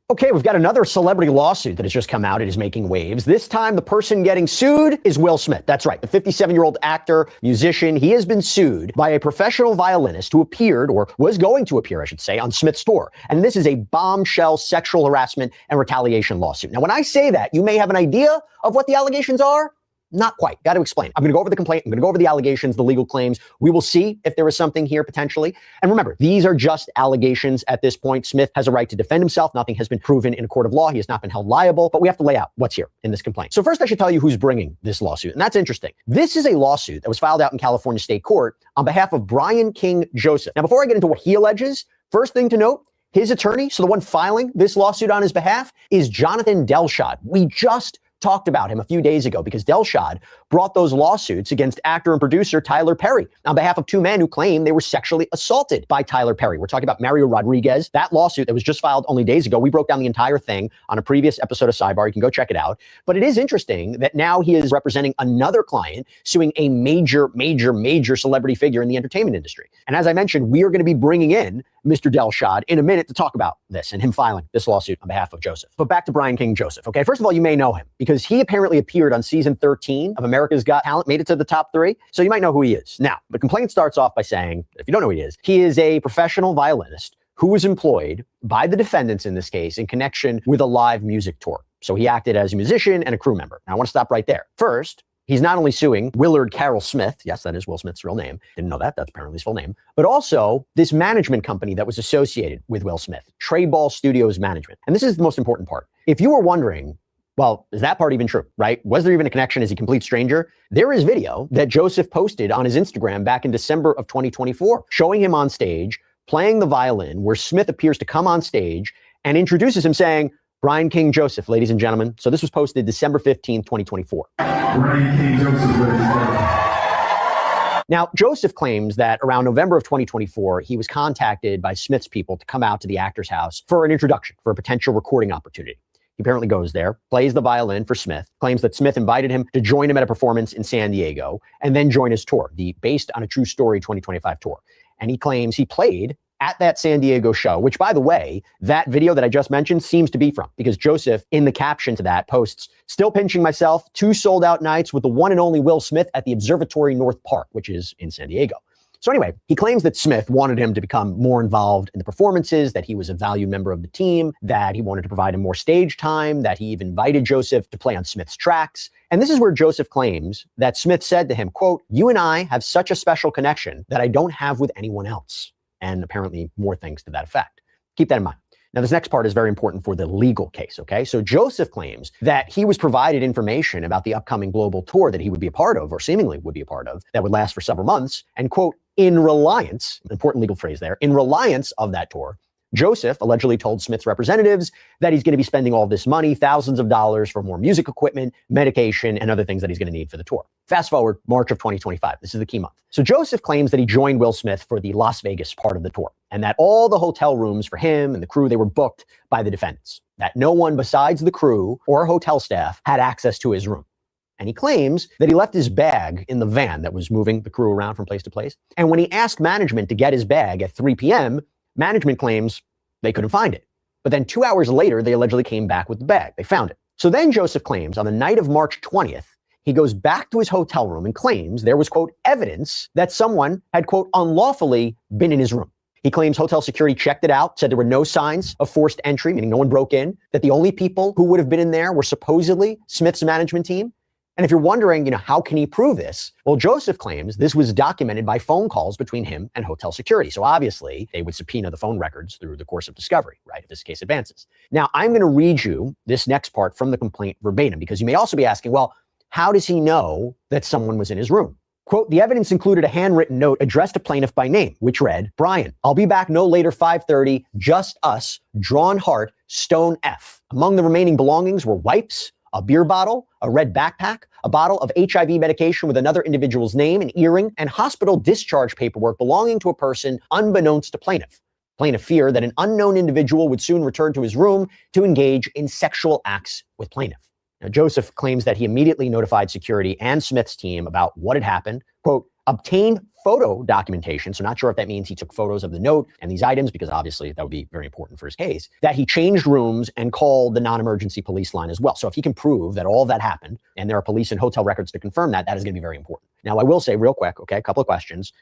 Okay, we've got another celebrity lawsuit that has just come out. It is making waves. This time, the person getting sued is Will Smith. That's right. The 57-year-old actor, musician, he has been sued by a professional violinist who appeared, or was going to appear, I should say, on Smith's tour. And this is a bombshell sexual harassment and retaliation lawsuit. Now, when I say that, you may have an idea of what the allegations are. Not quite. Got to explain. I'm going to go over the complaint. I'm going to go over the allegations, the legal claims. We will see if there is something here potentially. And remember, these are just allegations at this point. Smith has a right to defend himself. Nothing has been proven in a court of law. He has not been held liable, but we have to lay out what's here in this complaint. So first, I should tell you who's bringing this lawsuit. And that's interesting. This is a lawsuit that was filed out in California State Court on behalf of Brian King Joseph. Now, before I get into what he alleges, first thing to note, his attorney, so the one filing this lawsuit on his behalf, is Jonathan Delshad. We just talked about him a few days ago because Delshad brought those lawsuits against actor and producer Tyler Perry on behalf of two men who claim they were sexually assaulted by Tyler Perry. We're talking about Mario Rodriguez. That lawsuit that was just filed only days ago, we broke down the entire thing on a previous episode of Sidebar. You can go check it out. But it is interesting that now he is representing another client suing a major celebrity figure in the entertainment industry. And as I mentioned, we are going to be bringing in Mr. Delshad in a minute to talk about this and him filing this lawsuit on behalf of Joseph. But back to Brian King Joseph, okay? First of all, you may know him because he apparently appeared on season 13 of America's Got Talent, made it to the top 3. So you might know who he is. Now, the complaint starts off by saying, if you don't know who he is a professional violinist who was employed by the defendants in this case in connection with a live music tour. So he acted as a musician and a crew member. Now, I want to stop right there. First, he's not only suing Willard Carroll Smith, yes, that is Will Smith's real name, didn't know that, that's apparently his full name, but also this management company that was associated with Will Smith, Trayball Studios Management. And this is the most important part. If you were wondering, well, is that part even true, right? Was there even a connection? Is he a complete stranger? There is video that Joseph posted on his Instagram back in December of 2024, showing him on stage, playing the violin, where Smith appears to come on stage and introduces him saying, Brian King Joseph, ladies and gentlemen. So this was posted December 15th, 2024. Brian King Joseph, ladies and gentlemen. Now, Joseph claims that around November of 2024, he was contacted by Smith's people to come out to the actor's house for an introduction, for a potential recording opportunity. He apparently goes there, plays the violin for Smith, claims that Smith invited him to join him at a performance in San Diego, and then join his tour, the Based on a True Story 2025 tour. And he claims he played at that San Diego show, which, by the way, that video that I just mentioned seems to be from, because Joseph, in the caption to that, posts, "Still pinching myself, 2 sold-out nights with the one and only Will Smith at the Observatory North Park," which is in San Diego. So anyway, he claims that Smith wanted him to become more involved in the performances, that he was a valued member of the team, that he wanted to provide him more stage time, that he even invited Joseph to play on Smith's tracks. And this is where Joseph claims that Smith said to him, quote, "You and I have such a special connection that I don't have with anyone else." And apparently more things to that effect. Keep that in mind. Now, this next part is very important for the legal case, okay? So Joseph claims that he was provided information about the upcoming global tour that he would be a part of, or seemingly would be a part of, that would last for several months, and quote, in reliance, important legal phrase there, in reliance of that tour, Joseph allegedly told Smith's representatives that he's going to be spending all this money, thousands of dollars for more music equipment, medication, and other things that he's going to need for the tour. Fast forward, March of 2025. This is the key month. So Joseph claims that he joined Will Smith for the Las Vegas part of the tour, and that all the hotel rooms for him and the crew, they were booked by the defendants, that no one besides the crew or hotel staff had access to his room. And he claims that he left his bag in the van that was moving the crew around from place to place. And when he asked management to get his bag at 3 p.m., management claims they couldn't find it. But then 2 hours later, they allegedly came back with the bag. They found it. So then Joseph claims on the night of March 20th, he goes back to his hotel room and claims there was, quote, evidence that someone had, quote, unlawfully been in his room. He claims hotel security checked it out, said there were no signs of forced entry, meaning no one broke in, that the only people who would have been in there were supposedly Smith's management team. And if you're wondering, how can he prove this? Well, Joseph claims this was documented by phone calls between him and hotel security. So obviously, they would subpoena the phone records through the course of discovery, right, if this case advances. Now, I'm going to read you this next part from the complaint verbatim, because you may also be asking, well, how does he know that someone was in his room? Quote, the evidence included a handwritten note addressed to plaintiff by name, which read, Brian, I'll be back no later 5:30, just us, drawn heart, stone F. Among the remaining belongings were wipes, a beer bottle, a red backpack, a bottle of HIV medication with another individual's name, an earring, and hospital discharge paperwork belonging to a person unbeknownst to plaintiff. Plaintiff feared that an unknown individual would soon return to his room to engage in sexual acts with plaintiff. Now, Joseph claims that he immediately notified security and Smith's team about what had happened, quote, obtained photo documentation, so not sure if that means he took photos of the note and these items, because obviously that would be very important for his case, that he changed rooms and called the non-emergency police line as well. So if he can prove that all of that happened, and there are police and hotel records to confirm that, that is going to be very important. Now, I will say real quick, okay, a couple of questions.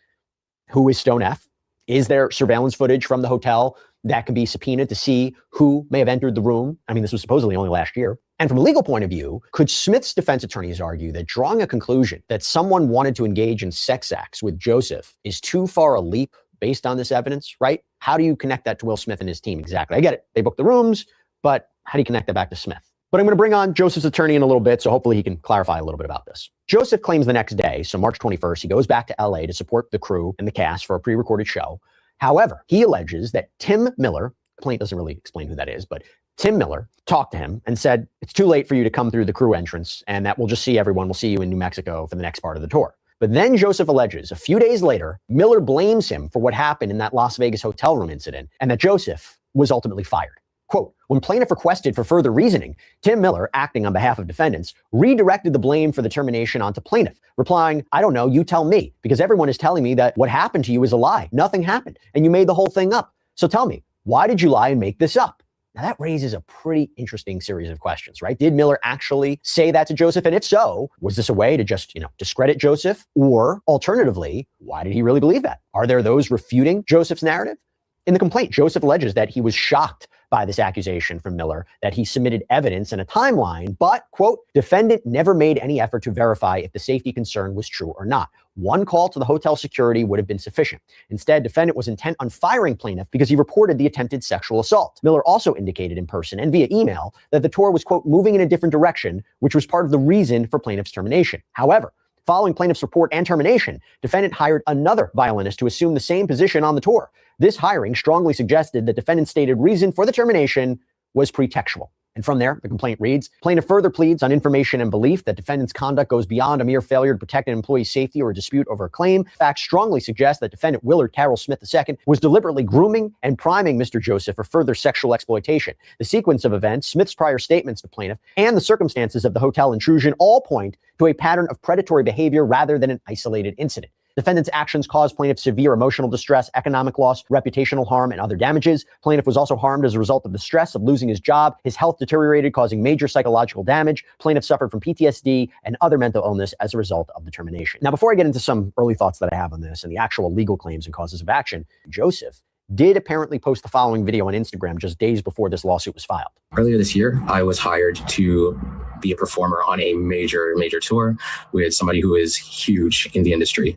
Who is Stone F? Is there surveillance footage from the hotel that can be subpoenaed to see who may have entered the room? I mean, this was supposedly only last year. And from a legal point of view, could Smith's defense attorneys argue that drawing a conclusion that someone wanted to engage in sex acts with Joseph is too far a leap based on this evidence, right? How do you connect that to Will Smith and his team? Exactly. I get it. They booked the rooms, but how do you connect that back to Smith? But I'm going to bring on Joseph's attorney in a little bit, so hopefully he can clarify a little bit about this. Joseph claims the next day, so March 21st, he goes back to LA to support the crew and the cast for a pre-recorded show. However, he alleges that Tim Miller, the complaint doesn't really explain who that is, but Tim Miller talked to him and said, it's too late for you to come through the crew entrance and that we'll just see everyone. We'll see you in New Mexico for the next part of the tour. But then Joseph alleges a few days later, Miller blames him for what happened in that Las Vegas hotel room incident and that Joseph was ultimately fired. Quote, when plaintiff requested for further reasoning, Tim Miller, acting on behalf of defendants, redirected the blame for the termination onto plaintiff, replying, I don't know, you tell me, because everyone is telling me that what happened to you is a lie. Nothing happened, and you made the whole thing up. So tell me, why did you lie and make this up? Now that raises a pretty interesting series of questions, right? Did Miller actually say that to Joseph? And if so, was this a way to just, discredit Joseph? Or alternatively, why did he really believe that? Are there those refuting Joseph's narrative? In the complaint, Joseph alleges that he was shocked by this accusation from Miller, that he submitted evidence and a timeline, but, quote, defendant never made any effort to verify if the safety concern was true or not. One call to the hotel security would have been sufficient. Instead, defendant was intent on firing plaintiff because he reported the attempted sexual assault. Miller also indicated in person and via email that the tour was, quote, moving in a different direction, which was part of the reason for plaintiff's termination. However, following plaintiff's report and termination, defendant hired another violinist to assume the same position on the tour. This hiring strongly suggested that defendant's stated reason for the termination was pretextual. And from there, the complaint reads, plaintiff further pleads on information and belief that defendant's conduct goes beyond a mere failure to protect an employee's safety or a dispute over a claim. Facts strongly suggest that defendant Willard Carroll Smith II was deliberately grooming and priming Mr. Joseph for further sexual exploitation. The sequence of events, Smith's prior statements to plaintiff, and the circumstances of the hotel intrusion all point to a pattern of predatory behavior rather than an isolated incident. Defendant's actions caused plaintiff severe emotional distress, economic loss, reputational harm, and other damages. Plaintiff was also harmed as a result of the stress of losing his job. His health deteriorated, causing major psychological damage. Plaintiff suffered from PTSD and other mental illness as a result of the termination. Now, before I get into some early thoughts that I have on this and the actual legal claims and causes of action, Joseph did apparently post the following video on Instagram just days before this lawsuit was filed. Earlier this year, I was hired to be a performer on a major tour with somebody who is huge in the industry.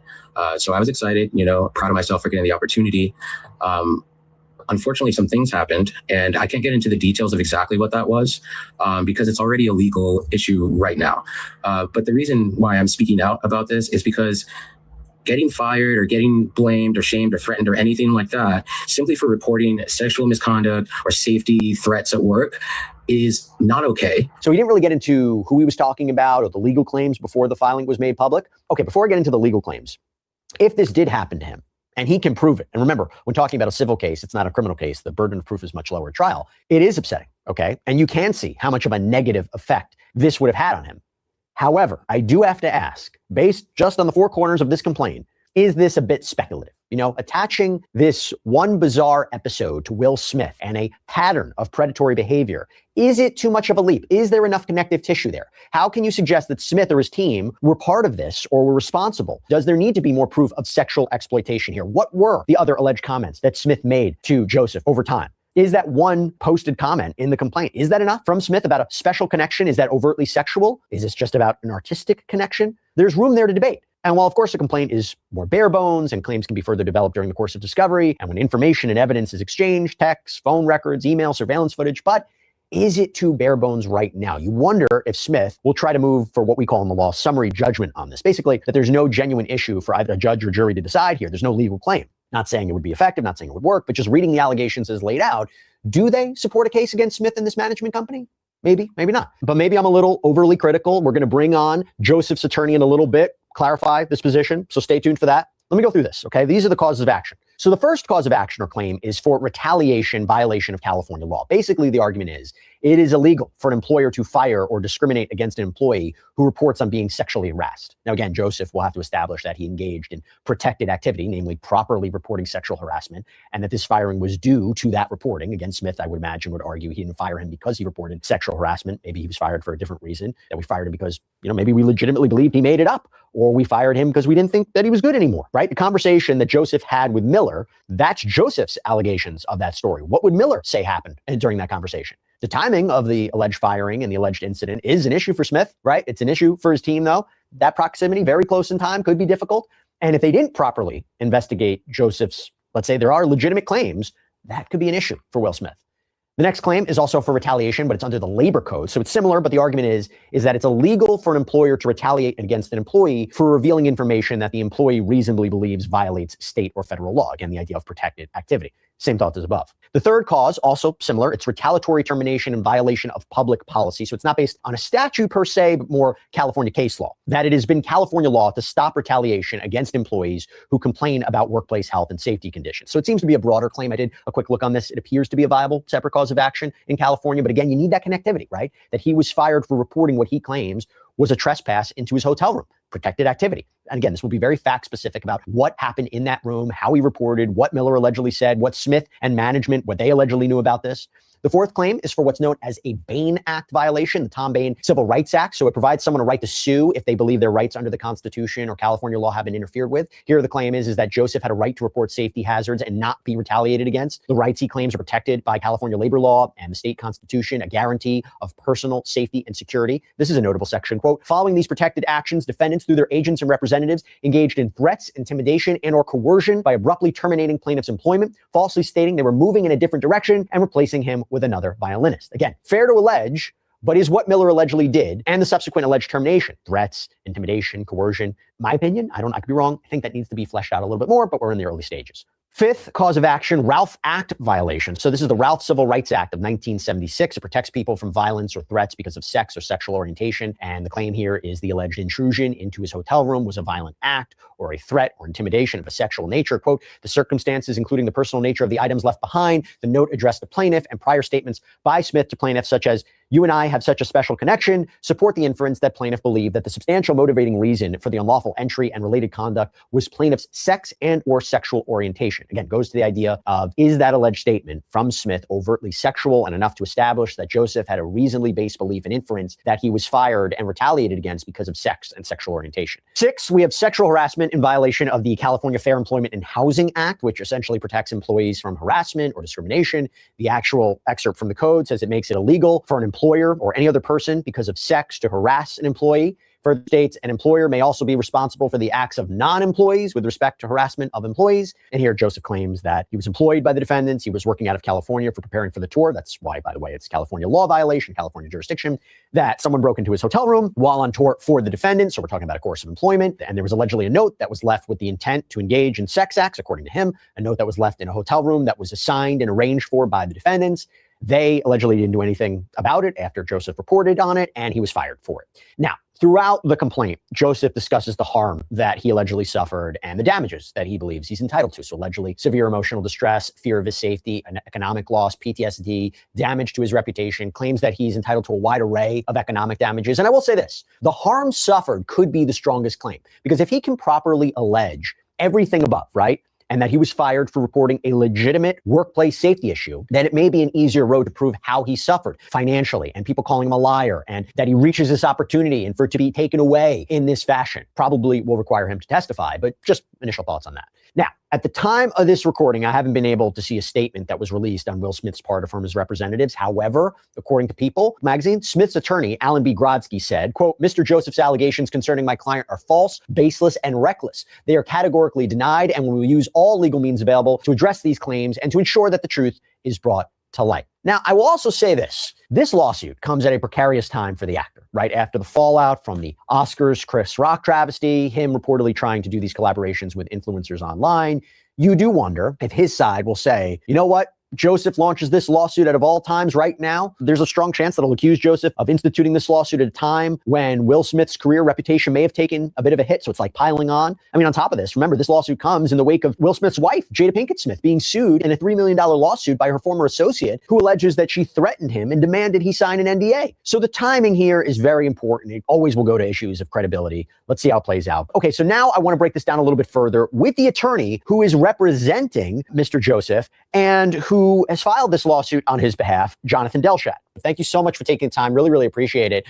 So I was excited, proud of myself for getting the opportunity. Unfortunately, some things happened, and I can't get into the details of exactly what that was because it's already a legal issue right now. But the reason why I'm speaking out about this is because getting fired or getting blamed or shamed or threatened or anything like that simply for reporting sexual misconduct or safety threats at work is not okay. So he didn't really get into who he was talking about or the legal claims before the filing was made public. Okay, before I get into the legal claims, if this did happen to him and he can prove it, and remember, when talking about a civil case, it's not a criminal case, the burden of proof is much lower at trial. It is upsetting, okay? And you can see how much of a negative effect this would have had on him. However, I do have to ask, based just on the four corners of this complaint, is this a bit speculative? Attaching this one bizarre episode to Will Smith and a pattern of predatory behavior, is it too much of a leap? Is there enough connective tissue there? How can you suggest that Smith or his team were part of this or were responsible? Does there need to be more proof of sexual exploitation here? What were the other alleged comments that Smith made to Joseph over time? Is that one posted comment in the complaint? Is that enough from Smith about a special connection? Is that overtly sexual? Is this just about an artistic connection? There's room there to debate. And while, of course, the complaint is more bare bones and claims can be further developed during the course of discovery, and when information and evidence is exchanged, texts, phone records, email, surveillance footage, but is it too bare bones right now? You wonder if Smith will try to move for what we call in the law summary judgment on this. Basically, that there's no genuine issue for either a judge or jury to decide here. There's no legal claim. Not saying it would be effective, not saying it would work, but just reading the allegations as laid out, do they support a case against Smith and this management company? Maybe, maybe not. But maybe I'm a little overly critical. We're going to bring on Joseph's attorney in a little bit, clarify this position. So stay tuned for that. Let me go through this, okay? These are the causes of action. So the first cause of action or claim is for retaliation violation of California law. Basically, the argument is it is illegal for an employer to fire or discriminate against an employee who reports on being sexually harassed. Now, again, Joseph will have to establish that he engaged in protected activity, namely properly reporting sexual harassment, and that this firing was due to that reporting. Again, Smith, I would imagine, would argue he didn't fire him because he reported sexual harassment. Maybe he was fired for a different reason, that we fired him because, maybe we legitimately believed he made it up, or we fired him because we didn't think that he was good anymore, right? The conversation that Joseph had with Miller, that's Joseph's allegations of that story. What would Miller say happened during that conversation? The timing of the alleged firing and the alleged incident is an issue for Smith, right? It's an issue for his team, though. That proximity, very close in time, could be difficult. And if they didn't properly investigate Joseph's, let's say there are legitimate claims, that could be an issue for Will Smith. The next claim is also for retaliation, but it's under the labor code. So it's similar, but the argument is that it's illegal for an employer to retaliate against an employee for revealing information that the employee reasonably believes violates state or federal law. Again, the idea of protected activity. Same thought as above. The third cause, also similar, it's retaliatory termination in violation of public policy. So it's not based on a statute per se, but more California case law. That it has been California law to stop retaliation against employees who complain about workplace health and safety conditions. So it seems to be a broader claim. I did a quick look on this. It appears to be a viable separate cause of action in California. But again, you need that connectivity, right? That he was fired for reporting what he claims was a trespass into his hotel room. Protected activity. And again, this will be very fact specific about what happened in that room, how he reported, what Miller allegedly said, what Smith and management, what they allegedly knew about this. The fourth claim is for what's known as a Bain Act violation, the Tom Bain Civil Rights Act. So it provides someone a right to sue if they believe their rights under the Constitution or California law have been interfered with. Here, the claim is that Joseph had a right to report safety hazards and not be retaliated against. The rights he claims are protected by California labor law and the state constitution, a guarantee of personal safety and security. This is a notable section, quote, following these protected actions, defendants through their agents and representatives engaged in threats, intimidation, and or coercion by abruptly terminating plaintiff's employment, falsely stating they were moving in a different direction and replacing him with another violinist. Again, fair to allege, but is what Miller allegedly did and the subsequent alleged termination, threats, intimidation, coercion. My opinion, I could be wrong. I think that needs to be fleshed out a little bit more, but we're in the early stages. Fifth cause of action, Ralph Act violation. So this is the Ralph Civil Rights Act of 1976. It protects people from violence or threats because of sex or sexual orientation. And the claim here is the alleged intrusion into his hotel room was a violent act or a threat or intimidation of a sexual nature. Quote, the circumstances, including the personal nature of the items left behind, the note addressed to plaintiff, and prior statements by Smith to plaintiff, such as, you and I have such a special connection, support the inference that plaintiff believed that the substantial motivating reason for the unlawful entry and related conduct was plaintiff's sex and or sexual orientation. Again, goes to the idea of, is that alleged statement from Smith overtly sexual and enough to establish that Joseph had a reasonably based belief and inference that he was fired and retaliated against because of sex and sexual orientation. Six, we have sexual harassment in violation of the California Fair Employment and Housing Act, which essentially protects employees from harassment or discrimination. The actual excerpt from the code says it makes it illegal for an employer or any other person because of sex to harass an employee. Further states, an employer may also be responsible for the acts of non-employees with respect to harassment of employees. And here Joseph claims that he was employed by the defendants. He was working out of California for preparing for the tour. That's why, by the way, it's California law violation, California jurisdiction, that someone broke into his hotel room while on tour for the defendants. So we're talking about a course of employment. And there was allegedly a note that was left with the intent to engage in sex acts, according to him, a note that was left in a hotel room that was assigned and arranged for by the defendants. They allegedly didn't do anything about it after Joseph reported on it, and he was fired for it. Now, throughout the complaint, Joseph discusses the harm that he allegedly suffered and the damages that he believes he's entitled to. So allegedly severe emotional distress, fear of his safety, an economic loss, PTSD, damage to his reputation, claims that he's entitled to a wide array of economic damages. And I will say this, the harm suffered could be the strongest claim, because if he can properly allege everything above, right, and that he was fired for reporting a legitimate workplace safety issue, then it may be an easier road to prove how he suffered financially and people calling him a liar, and that he reaches this opportunity and for it to be taken away in this fashion probably will require him to testify, but just initial thoughts on that. Now, at the time of this recording, I haven't been able to see a statement that was released on Will Smith's part from his representatives. However, according to People magazine, Smith's attorney, Alan B. Grodsky, said, quote, Mr. Joseph's allegations concerning my client are false, baseless, and reckless. They are categorically denied, and we will use all legal means available to address these claims and to ensure that the truth is brought to light. Now, I will also say this. This lawsuit comes at a precarious time for the actor, right after the fallout from the Oscars Chris Rock travesty, him reportedly trying to do these collaborations with influencers online. You do wonder if his side will say, you know what? Joseph launches this lawsuit out of all times right now. There's a strong chance that he'll accuse Joseph of instituting this lawsuit at a time when Will Smith's career reputation may have taken a bit of a hit. So it's like piling on. I mean, on top of this, remember, this lawsuit comes in the wake of Will Smith's wife, Jada Pinkett Smith, being sued in a $3 million lawsuit by her former associate who alleges that she threatened him and demanded he sign an NDA. So the timing here is very important. It always will go to issues of credibility. Let's see how it plays out. Okay, so now I want to break this down a little bit further with the attorney who is representing Mr. Joseph and who has filed this lawsuit on his behalf, Jonathan Delshad. Thank you so much for taking the time. Really, really appreciate it.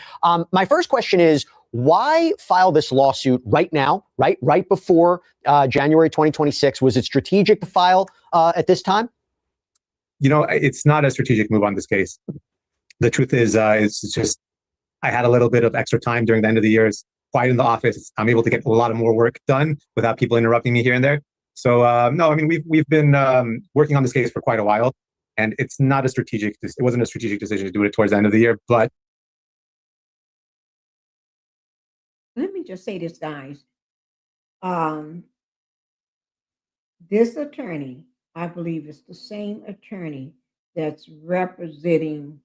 My first question is, why file this lawsuit right now, right before January 2026? Was it strategic to file at this time? You know, it's not a strategic move on this case. The truth is, it's just, I had a little bit of extra time during the end of the year. It's quiet in the office. I'm able to get a lot of more work done without people interrupting me here and there. So no, I mean, we've been working on this case for quite a while, and it's not a strategic. It wasn't a strategic decision to do it towards the end of the year. But let me just say this, guys. This attorney, I believe, is the same attorney that's representing.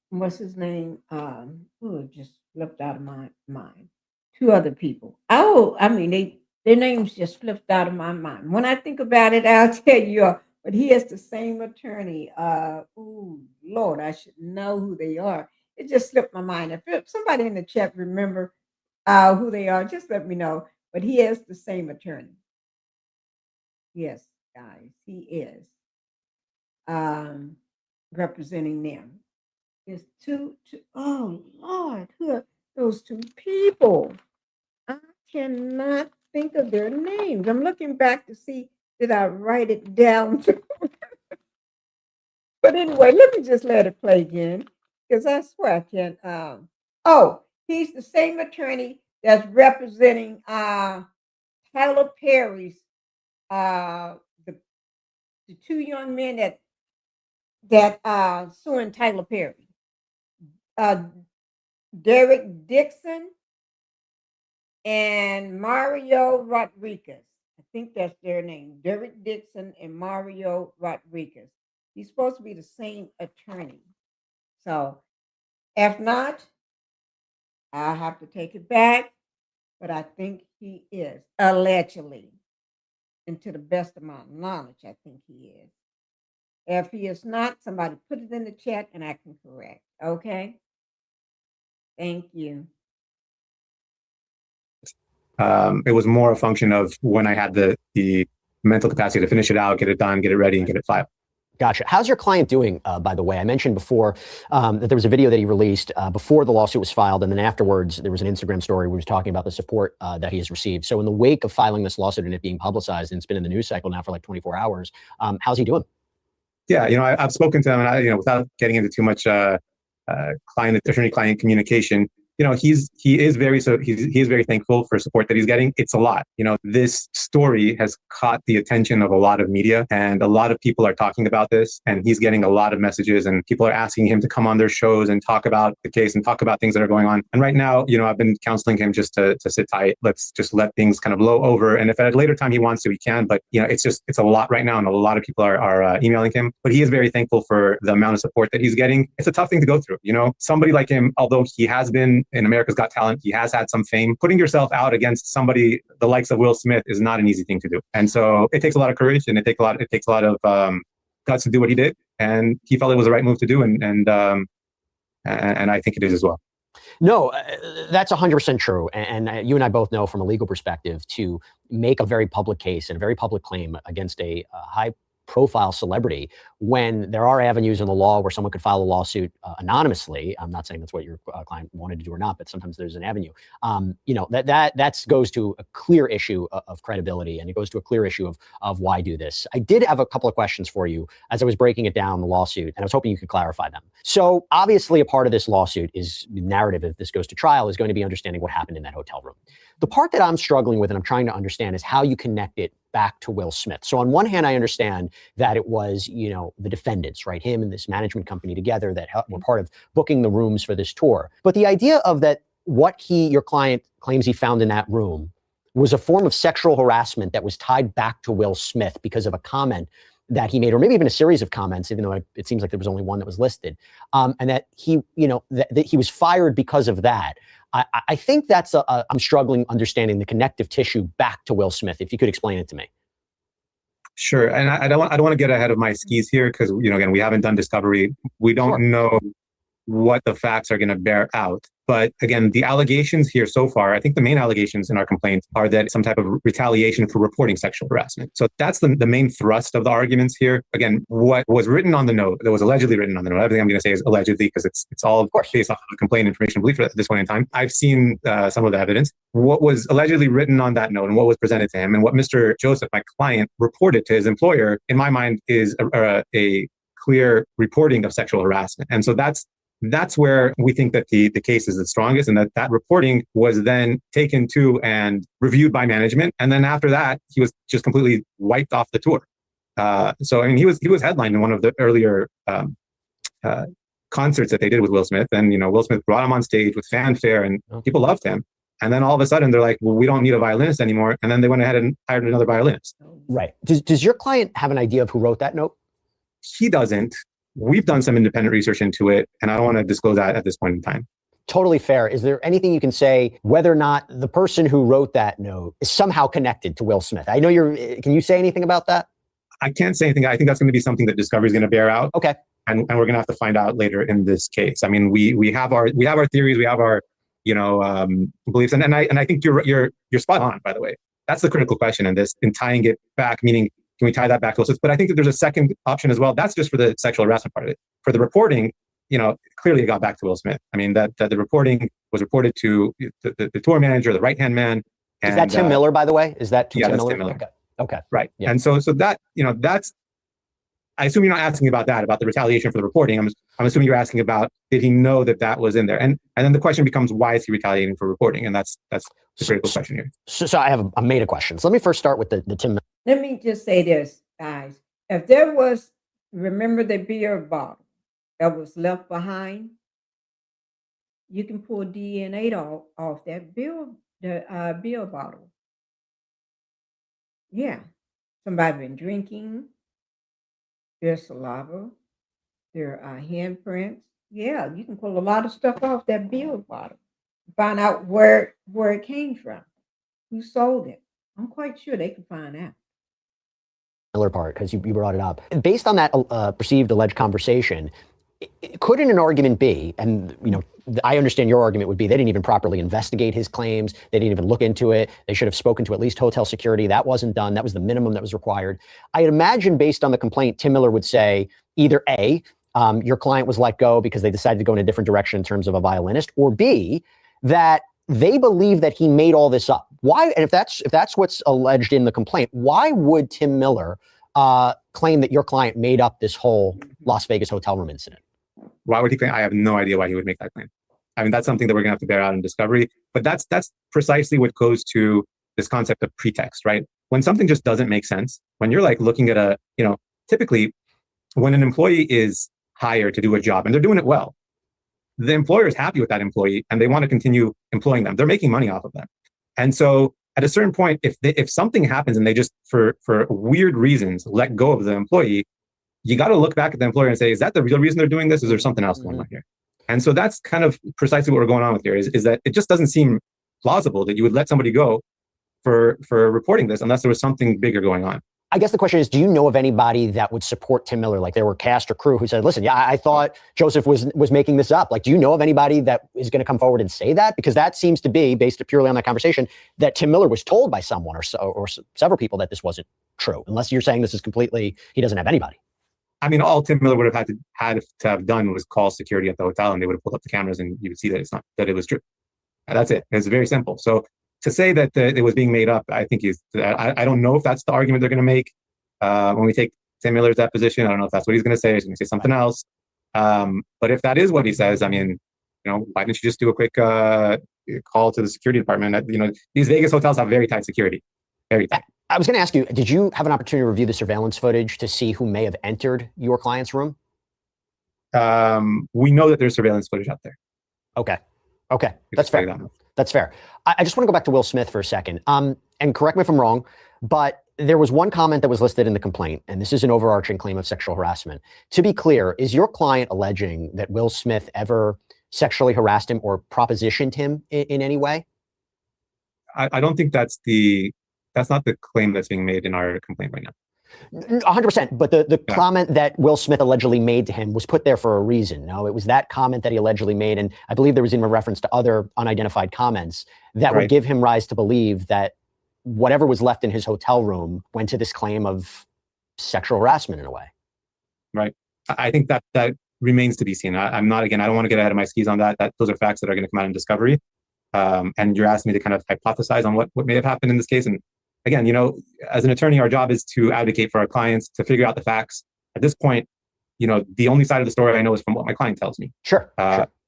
What's his name? It just slipped out of my mind. Two other people. Oh, I mean, their names just flipped out of my mind. When I think about it, I'll tell you. But he is the same attorney. Lord, I should know who they are. It just slipped my mind. If somebody in the chat remember who they are, just let me know. But he is the same attorney. Yes, guys, he is representing them. There's two. Oh Lord, who are those two people? I cannot think of their names. I'm looking back to see, did I write it down? But anyway, let me just let it play again, because I swear I can't. He's the same attorney that's representing Tyler Perry's the two young men that suing Tyler Perry. Derek Dixon and Mario Rodriguez. I think that's their name, Derek Dixon and Mario Rodriguez. He's supposed to be the same attorney. So if not, I have to take it back, but I think he is, allegedly. And to the best of my knowledge, I think he is. If he is not, somebody put it in the chat and I can correct. Okay? Thank you. It was more a function of when I had the mental capacity to finish it out, get it done, get it ready, and get it filed. Gotcha. How's your client doing, by the way? I mentioned before that there was a video that he released before the lawsuit was filed, and then afterwards there was an Instagram story where he was talking about the support that he has received. So in the wake of filing this lawsuit and it being publicized, and it's been in the news cycle now for like 24 hours, how's he doing? Yeah, I've spoken to him, and without getting into too much attorney-client communication, he is very thankful for support that he's getting. It's a lot. This story has caught the attention of a lot of media, and a lot of people are talking about this, and he's getting a lot of messages, and people are asking him to come on their shows and talk about the case and talk about things that are going on. And right now, I've been counseling him just to sit tight. Let's just let things kind of blow over. And if at a later time he wants to, he can. But it's a lot right now, and a lot of people are emailing him. But he is very thankful for the amount of support that he's getting. It's a tough thing to go through. Somebody like him, although he has been in America's Got Talent, he has had some fame. Putting yourself out against somebody the likes of Will Smith is not an easy thing to do. And so it takes a lot of courage, and it takes a lot of guts to do what he did. And he felt it was the right move to do, and I think it is as well. No, that's 100% true. And you and I both know from a legal perspective, to make a very public case and a very public claim against a high profile celebrity, when there are avenues in the law where someone could file a lawsuit anonymously. I'm not saying that's what your client wanted to do or not, but sometimes there's an avenue. That goes to a clear issue of credibility, and it goes to a clear issue of why do this. I did have a couple of questions for you as I was breaking it down, the lawsuit, and I was hoping you could clarify them. So obviously a part of this lawsuit is narrative. If this goes to trial, is going to be understanding what happened in that hotel room. The part that I'm struggling with and I'm trying to understand is how you connect it back to Will Smith. So on one hand, I understand that it was, the defendants, right? Him and this management company together that were part of booking the rooms for this tour. But the idea of that, what your client claims he found in that room was a form of sexual harassment that was tied back to Will Smith because of a comment that he made, or maybe even a series of comments, even though it seems like there was only one that was listed, and that he, that he was fired because of that. I think that's I'm struggling understanding the connective tissue back to Will Smith. If you could explain it to me. Sure, and I don't want to get ahead of my skis here because again, we haven't done discovery. We don't know what the facts are going to bear out. But again, the allegations here so far, I think the main allegations in our complaint are that some type of retaliation for reporting sexual harassment. So that's the main thrust of the arguments here. Again, what was written on the note, that was allegedly written on the note, everything I'm going to say is allegedly because it's all based off of the complaint information belief at this point in time. I've seen some of the evidence. What was allegedly written on that note and what was presented to him and what Mr. Joseph, my client, reported to his employer, in my mind, is a clear reporting of sexual harassment. And so that's where we think that the case is the strongest, and that reporting was then taken to and reviewed by management. And then after that, he was just completely wiped off the tour. So, I mean, he was headlined in one of the earlier concerts that they did with Will Smith. And, Will Smith brought him on stage with fanfare and people loved him. And then all of a sudden they're like, well, we don't need a violinist anymore. And then they went ahead and hired another violinist. Right. Does your client have an idea of who wrote that note? He doesn't. We've done some independent research into it, and I don't want to disclose that at this point in time. Totally fair. Is there anything you can say whether or not the person who wrote that note is somehow connected to Will Smith? I know can you say anything about that? I can't say anything. I think that's going to be something that discovery is going to bear out. Okay. And we're going to have to find out later in this case. I mean, we have our theories, we have our, beliefs. And I think you're spot on, by the way. That's the critical question in this, in tying it back, meaning, can we tie that back to Will Smith? But I think that there's a second option as well. That's just for the sexual harassment part of it. For the reporting, clearly it got back to Will Smith. I mean, that the reporting was reported to the tour manager, the right-hand man. And, is that Tim Miller, by the way? Is that Tim Miller? Tim Miller. Okay. Right. Yeah. And so that, that's, I assume you're not asking about that, about the retaliation for the reporting. I'm assuming you're asking about, did he know that was in there? And then the question becomes, why is he retaliating for reporting? And that's the critical question here. So I have a meta question. So let me first start with the Tim. Let me just say this, guys. If there was, remember the beer bottle that was left behind, you can pull DNA off that beer bottle. Yeah. Somebody been drinking, their saliva, their handprints. Yeah, you can pull a lot of stuff off that bill bottle. Find out where it came from, who sold it. I'm quite sure they could find out. Miller part, because you brought it up. Based on that perceived alleged conversation, couldn't an argument be, and I understand your argument would be they didn't even properly investigate his claims, they didn't even look into it, they should have spoken to at least hotel security, that wasn't done, that was the minimum that was required. I'd imagine based on the complaint, Tim Miller would say either A, your client was let go because they decided to go in a different direction in terms of a violinist, or B, that they believe that he made all this up. Why? And if that's what's alleged in the complaint, why would Tim Miller claim that your client made up this whole Las Vegas hotel room incident? Why would he claim? I have no idea why he would make that claim. I mean, that's something that we're going to have to bear out in discovery. But that's precisely what goes to this concept of pretext, right? When something just doesn't make sense, when you're like looking at typically when an employee is hired to do a job and they're doing it well, the employer is happy with that employee and they want to continue employing them. They're making money off of them. And so at a certain point, if something happens and they just, for weird reasons, let go of the employee, you got to look back at the employer and say, is that the real reason they're doing this? Is there something else going on here? And so that's kind of precisely what we're going on with here, is that it just doesn't seem plausible that you would let somebody go for reporting this unless there was something bigger going on. I guess the question is, do you know of anybody that would support Tim Miller? Like there were cast or crew who said, listen, yeah, I thought Joseph was making this up. Like, do you know of anybody that is going to come forward and say that? Because that seems to be, based purely on that conversation, that Tim Miller was told by someone or several people that this wasn't true, unless you're saying this is completely, he doesn't have anybody. I mean, all Tim Miller would have had to have done was call security at the hotel, and they would have pulled up the cameras, and you would see that that it was true. And that's it. It's very simple. So to say that it was being made up, I think I don't know if that's the argument they're going to make when we take Tim Miller's deposition. I don't know if that's what he's going to say. He's going to say something else. But if that is what he says, I mean, why didn't you just do a quick call to the security department? These Vegas hotels have very tight security, very tight. I was going to ask you, did you have an opportunity to review the surveillance footage to see who may have entered your client's room? We know that there's surveillance footage out there. Okay. That's fair. That's fair. I just want to go back to Will Smith for a second. And correct me if I'm wrong, but there was one comment that was listed in the complaint, and this is an overarching claim of sexual harassment. To be clear, is your client alleging that Will Smith ever sexually harassed him or propositioned him in any way? I don't think that's not the claim that's being made in our complaint right now. 100%. But the comment that Will Smith allegedly made to him was put there for a reason. No, it was that comment that he allegedly made. And I believe there was even a reference to other unidentified comments that would give him rise to believe that whatever was left in his hotel room went to this claim of sexual harassment in a way. Right. I think that remains to be seen. I don't want to get ahead of my skis on that. Those are facts that are going to come out in discovery. And you're asking me to kind of hypothesize on what may have happened in this case. And again, as an attorney, our job is to advocate for our clients, to figure out the facts. At this point, the only side of the story I know is from what my client tells me. Sure.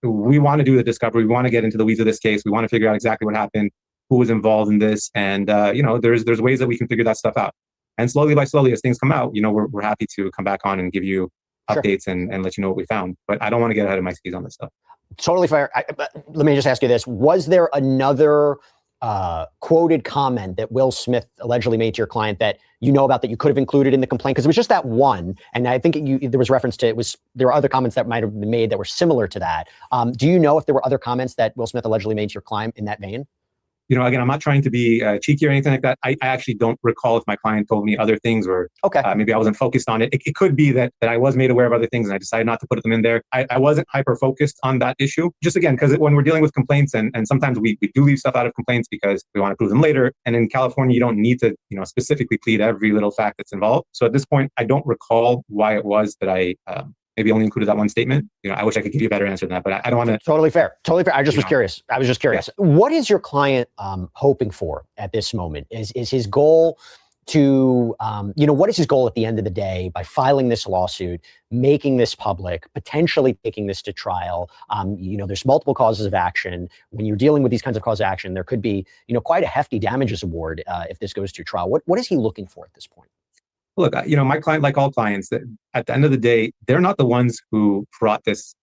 We want to do the discovery. We want to get into the weeds of this case. We want to figure out exactly what happened, who was involved in this. And, there's ways that we can figure that stuff out. And slowly by slowly, as things come out, we're happy to come back on and give you updates and let you know what we found. But I don't want to get ahead of my skis on this stuff. Totally fair. Let me just ask you this. Was there another quoted comment that Will Smith allegedly made to your client that you know about that you could have included in the complaint? Because it was just that one. And I think there was reference to there were other comments that might have been made that were similar to that. Do you know if there were other comments that Will Smith allegedly made to your client in that vein? Again, I'm not trying to be cheeky or anything like that. I actually don't recall if my client told me other things or maybe I wasn't focused on it. It could be that I was made aware of other things and I decided not to put them in there. I wasn't hyper-focused on that issue. Just again, because when we're dealing with complaints and sometimes we do leave stuff out of complaints because we want to prove them later. And in California, you don't need to specifically plead every little fact that's involved. So at this point, I don't recall why it was that I maybe only included that one statement. I wish I could give you a better answer than that, but I don't want to. Totally fair. I was curious. Yeah. What is your client hoping for at this moment? Is his goal to, what is his goal at the end of the day by filing this lawsuit, making this public, potentially taking this to trial? There's multiple causes of action. When you're dealing with these kinds of causes of action, there could be, quite a hefty damages award if this goes to trial. What is he looking for at this point? Look, my client, like all clients, that at the end of the day, they're not the ones who brought this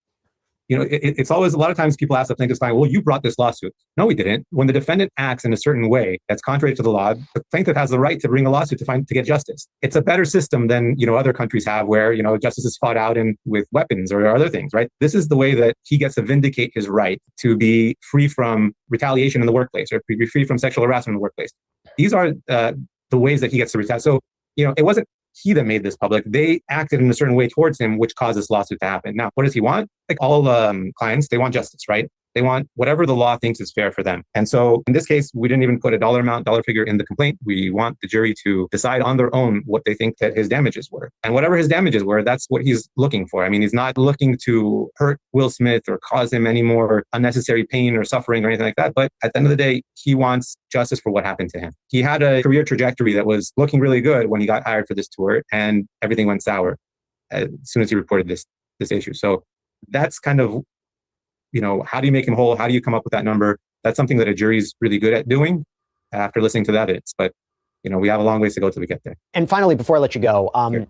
it's always, a lot of times people ask the plaintiff's client, well, you brought this lawsuit. No, we didn't. When the defendant acts in a certain way that's contrary to the law, the plaintiff has the right to bring a lawsuit to get justice. It's a better system than, other countries have where, justice is fought out with weapons or other things, right? This is the way that he gets to vindicate his right to be free from retaliation in the workplace or be free from sexual harassment in the workplace. These are the ways that he gets to retaliate. So, it wasn't he that made this public. They acted in a certain way towards him, which caused this lawsuit to happen. Now, what does he want? Like all clients, they want justice, right? They want whatever the law thinks is fair for them. And so in this case, we didn't even put a dollar figure in the complaint. We want the jury to decide on their own what they think that his damages were. And whatever his damages were, that's what he's looking for. I mean, he's not looking to hurt Will Smith or cause him any more unnecessary pain or suffering or anything like that. But at the end of the day, he wants justice for what happened to him. He had a career trajectory that was looking really good when he got hired for this tour, and everything went sour as soon as he reported this issue. So that's kind of, how do you make him whole? How do you come up with that number? That's something that a jury's really good at doing after listening to the evidence. But, we have a long ways to go till we get there. And finally, before I let you go, Sure.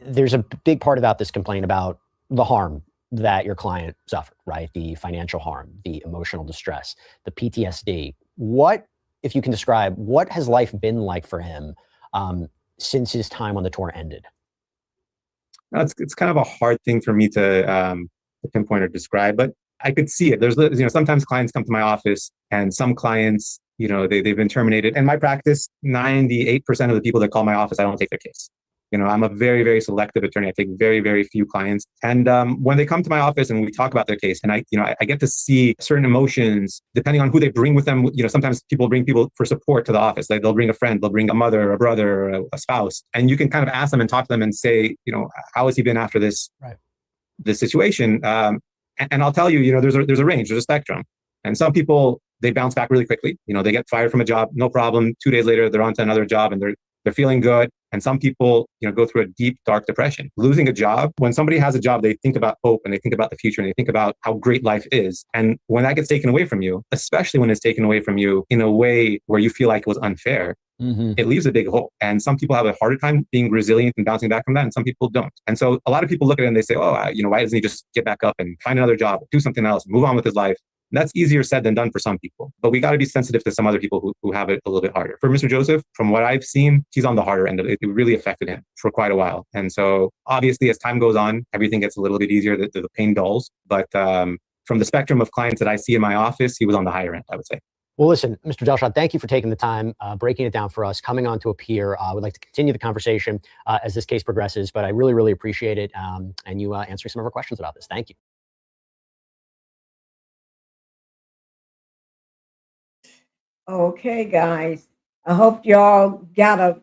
There's a big part about this complaint about the harm that your client suffered, right? The financial harm, the emotional distress, the PTSD. What, if you can describe, what has life been like for him since his time on the tour ended? It's kind of a hard thing for me to pinpoint or describe, but I could see it. There's, sometimes clients come to my office, and some clients, they've been terminated. In my practice, 98% of the people that call my office, I don't take their case. I'm a very, very selective attorney. I take very, very few clients. And when they come to my office and we talk about their case, and I get to see certain emotions depending on who they bring with them. Sometimes people bring people for support to the office. Like they'll bring a friend, they'll bring a mother, a brother, a spouse, and you can kind of ask them and talk to them and say, how has he been after this, right, this situation? And I'll tell you, there's a range, there's a spectrum. And some people, they bounce back really quickly. They get fired from a job, no problem. 2 days later, they're on to another job and they're feeling good. And some people, go through a deep, dark depression. Losing a job, when somebody has a job, they think about hope and they think about the future and they think about how great life is. And when that gets taken away from you, especially when it's taken away from you in a way where you feel like it was unfair, it leaves a big hole. And some people have a harder time being resilient and bouncing back from that, and some people don't. And so a lot of people look at it and they say, oh, why doesn't he just get back up and find another job, do something else, move on with his life? And that's easier said than done for some people. But we got to be sensitive to some other people who have it a little bit harder. For Mr. Joseph, from what I've seen, he's on the harder end of it. It really affected him for quite a while. And so obviously, as time goes on, everything gets a little bit easier. The pain dulls. But from the spectrum of clients that I see in my office, he was on the higher end, I would say. Well, listen, Mr. Delshad, thank you for taking the time, breaking it down for us, coming on to appear. I would like to continue the conversation as this case progresses, but I really, really appreciate it and you answering some of our questions about this. Thank you. Okay, guys. I hope y'all got a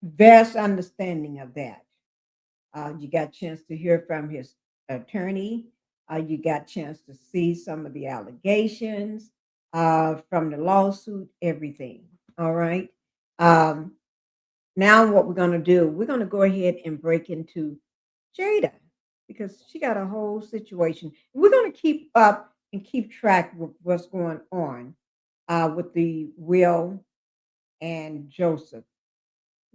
vast understanding of that. You got a chance to hear from his attorney. You got a chance to see some of the allegations from the lawsuit, everything. All right. Now what we're going to do, we're going to go ahead and break into Jada because she got a whole situation. We're going to keep up and keep track with what's going on with the Will and Joseph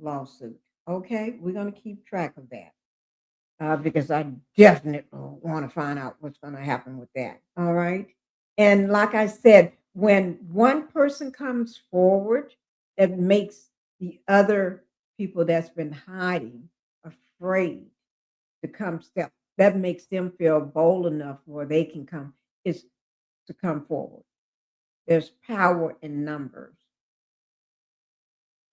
lawsuit. Okay, we're going to keep track of that because I definitely want to find out what's going to happen with that. All right. And like I said, when one person comes forward, that makes the other people that's been hiding afraid to come step. That makes them feel bold enough where they can come is to come forward. There's power in numbers.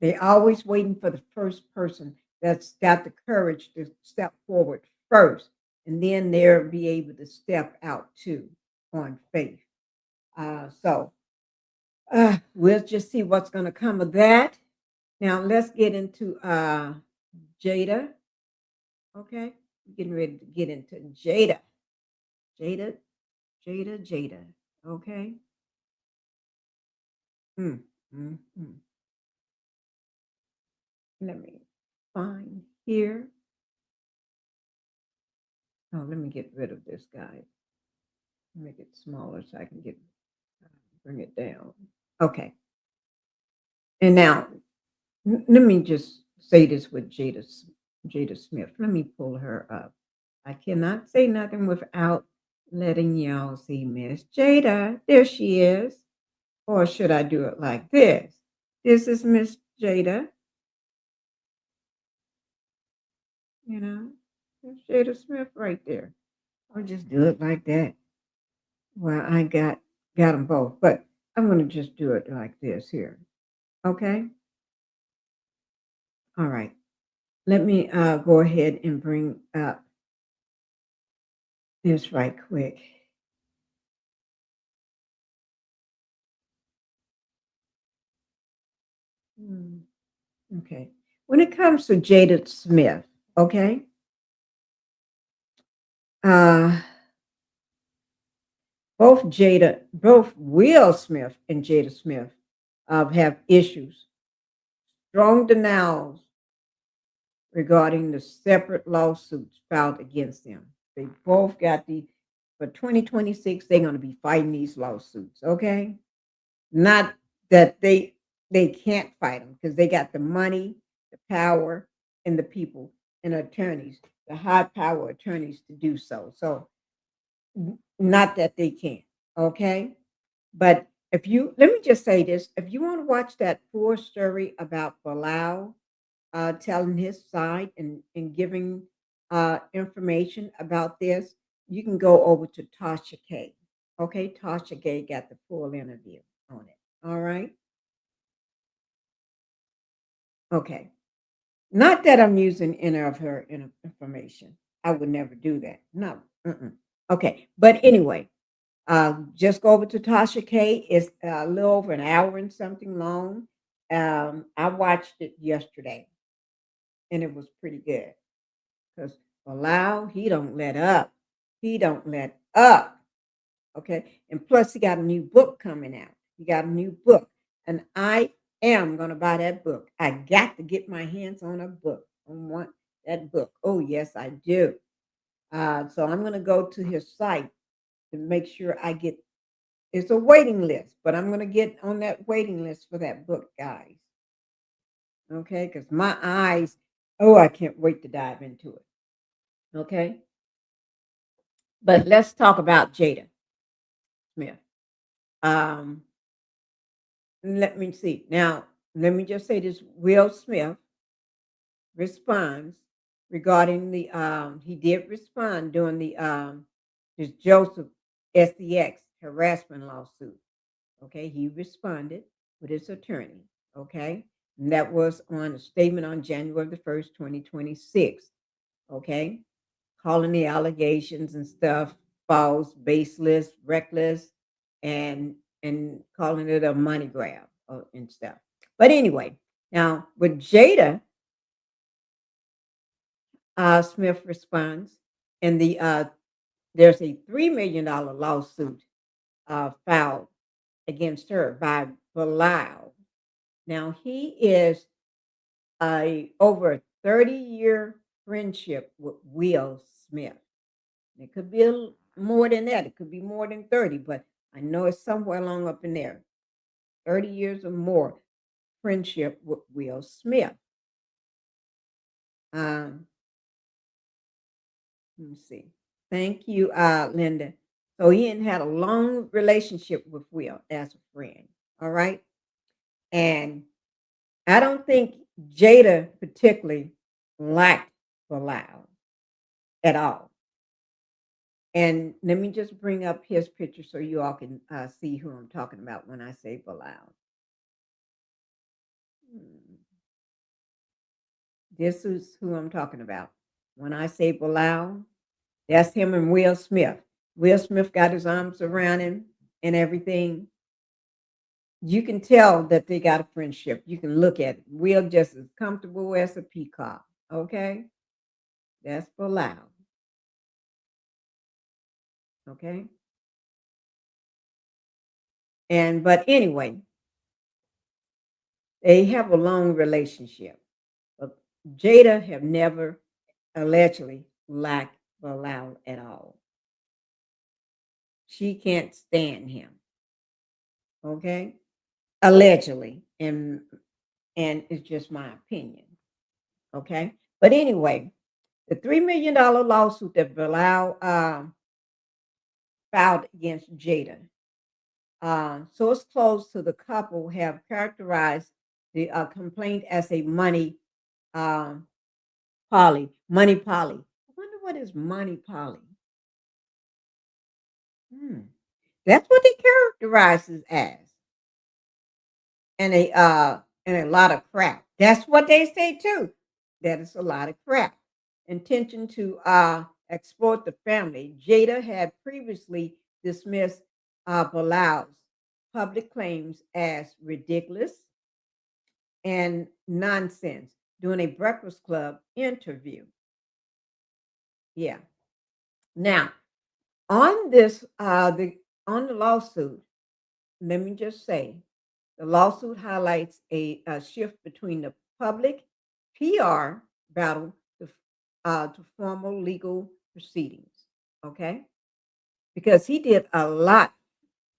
They're always waiting for the first person that's got the courage to step forward first, and then they'll be able to step out too on faith. So we'll just see what's going to come of that. Now let's get into Jada. Okay, we're getting ready to get into Jada. Jada. Okay. Let me find here. Oh, let me get rid of this guy. Make it smaller so I can bring it down. Okay. And now, let me just say this with Jada Smith. Let me pull her up. I cannot say nothing without letting y'all see Miss Jada. There she is. Or should I do it like this? This is Miss Jada. You know, there's Jada Smith right there. Or just do it like that. Well, I got them both, but I'm going to just do it like this here. Okay. All right. Let me go ahead and bring up this right quick. Okay. When it comes to Jada Smith, okay, uh, both Will Smith and Jada Smith have issues, strong denials regarding the separate lawsuits filed against them. They both got for 2026, they're going to be fighting these lawsuits, okay? Not that they can't fight them because they got the money, the power, and the people and attorneys, the high power attorneys to do so. So not that they can't, okay? But let me just say this, if you want to watch that full story about Bilal telling his side and giving information about this, you can go over to Tasha K. Okay, Tasha K got the full interview on it. All right. Okay. Not that I'm using any of her information. I would never do that. No. Okay. But anyway, just go over to Tasha K. It's a little over an hour and something long. I watched it yesterday, and it was pretty good because Bilal, he don't let up. He don't let up. Okay. And plus, he got a new book coming out. He got a new book, and I am going to buy that book. I got to get my hands on a book. I want that book. Oh, yes, I do. So I'm going to go to his site to make sure I get. It's a waiting list, but I'm going to get on that waiting list for that book, guys. Okay, because my eyes, oh, I can't wait to dive into it. Okay, but let's talk about Jada Smith. Let me see. Now, let me just say this. Will Smith responds regarding he did respond during this Joseph SDX harassment lawsuit. Okay, he responded with his attorney. Okay, and that was on a statement on January the 1st, 2026. Okay, calling the allegations and stuff false, baseless, reckless, and calling it a money grab and stuff. But anyway, now with Jada Smith responds, and there's a $3 million lawsuit filed against her by Bilal. Now he is over a 30-year friendship with Will Smith. It could be more than that. It could be more than 30, but I know it's somewhere along up in there. 30 years or more friendship with Will Smith. Let me see. Thank you, Linda. So he had a long relationship with Will as a friend. All right. And I don't think Jada particularly liked Bilal at all. And let me just bring up his picture so you all can see who I'm talking about when I say Bilal. This is who I'm talking about. When I say Bilal, that's him and Will Smith. Will Smith got his arms around him and everything. You can tell that they got a friendship. You can look at it. Will just as comfortable as a peacock. Okay? That's Bilal. Okay? But anyway, they have a long relationship. But Jada have never allegedly liked Bilal at all. She can't stand him. Okay? Allegedly. And it's just my opinion. Okay? But anyway, the $3 million lawsuit that Bilal filed against Jada. Source close to the couple have characterized the complaint as a money money poly. I wonder what is money poly. That's what they characterize it as, and a lot of crap. That's what they say too. That is a lot of crap. Intention to exploit the family. Jada had previously dismissed Bilal's public claims as ridiculous and nonsense during a Breakfast Club interview. Yeah. Now, on this, on the lawsuit, let me just say, the lawsuit highlights a shift between the public PR battle to formal legal proceedings. Okay, because he did a lot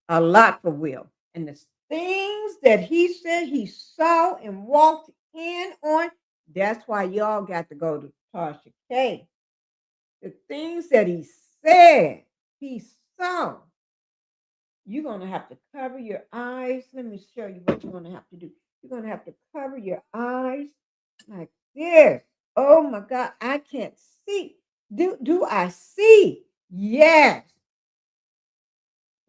for Will, and the things that he said he saw and walked in on. That's why y'all got to go to Tasha K. The things that he said he saw. You're going to have to cover your eyes. Let me show you what you're going to have to do. You're going to have to cover your eyes like this. Oh my God, I can't see. Do I see? Yes.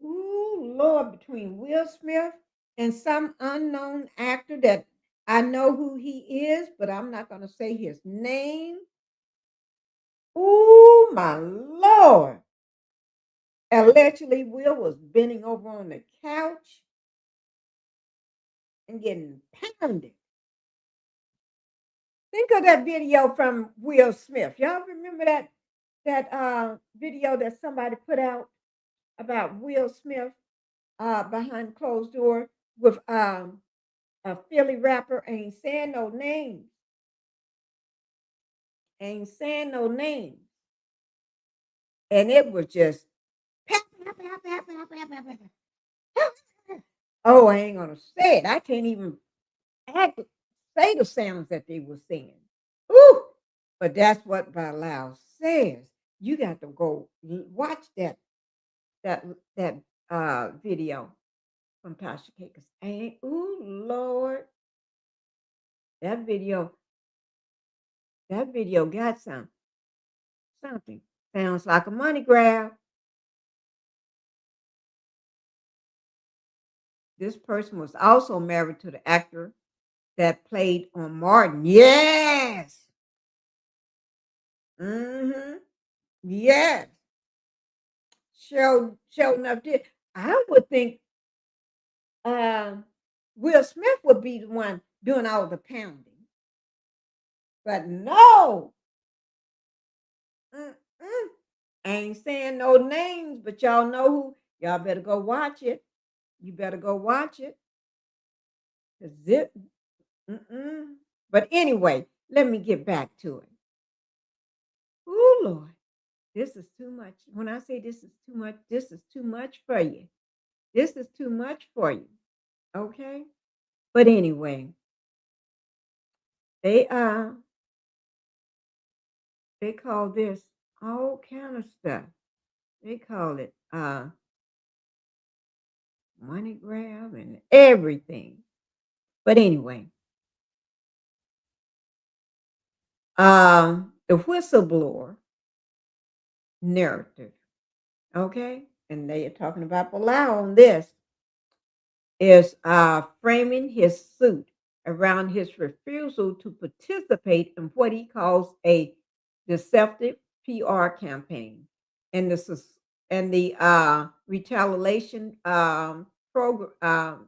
Ooh, Lord, between Will Smith and some unknown actor that I know who he is, but I'm not going to say his name. Ooh, my Lord. Allegedly, Will was bending over on the couch and getting pounded. Think of that video from Will Smith. Y'all remember that video that somebody put out about Will Smith behind closed door with a Philly rapper? Ain't saying no names. Ain't saying no names. And it was just oh, I ain't gonna say it. I can't even say the sounds that they were saying. Ooh, but that's what Bilal says. You got to go watch that video from Tasha K. Cause ain't ooh Lord, that video got something. Sounds like a money grab. This person was also married to the actor that played on Martin. Yes. Mm-hmm. Yes. Showed enough did. I would think Will Smith would be the one doing all the pounding. But no. Mm-mm. Ain't saying no names, but y'all know who. Y'all better go watch it. You better go watch it. Mm-mm. But anyway, let me get back to it. Oh, Lord. This is too much. When I say this is too much for you. This is too much for you. Okay? But anyway, they call this all kind of stuff. They call it money grab and everything. But anyway, the whistleblower narrative, okay, and they are talking about Bilal on this, is framing his suit around his refusal to participate in what he calls a deceptive PR campaign and the retaliation program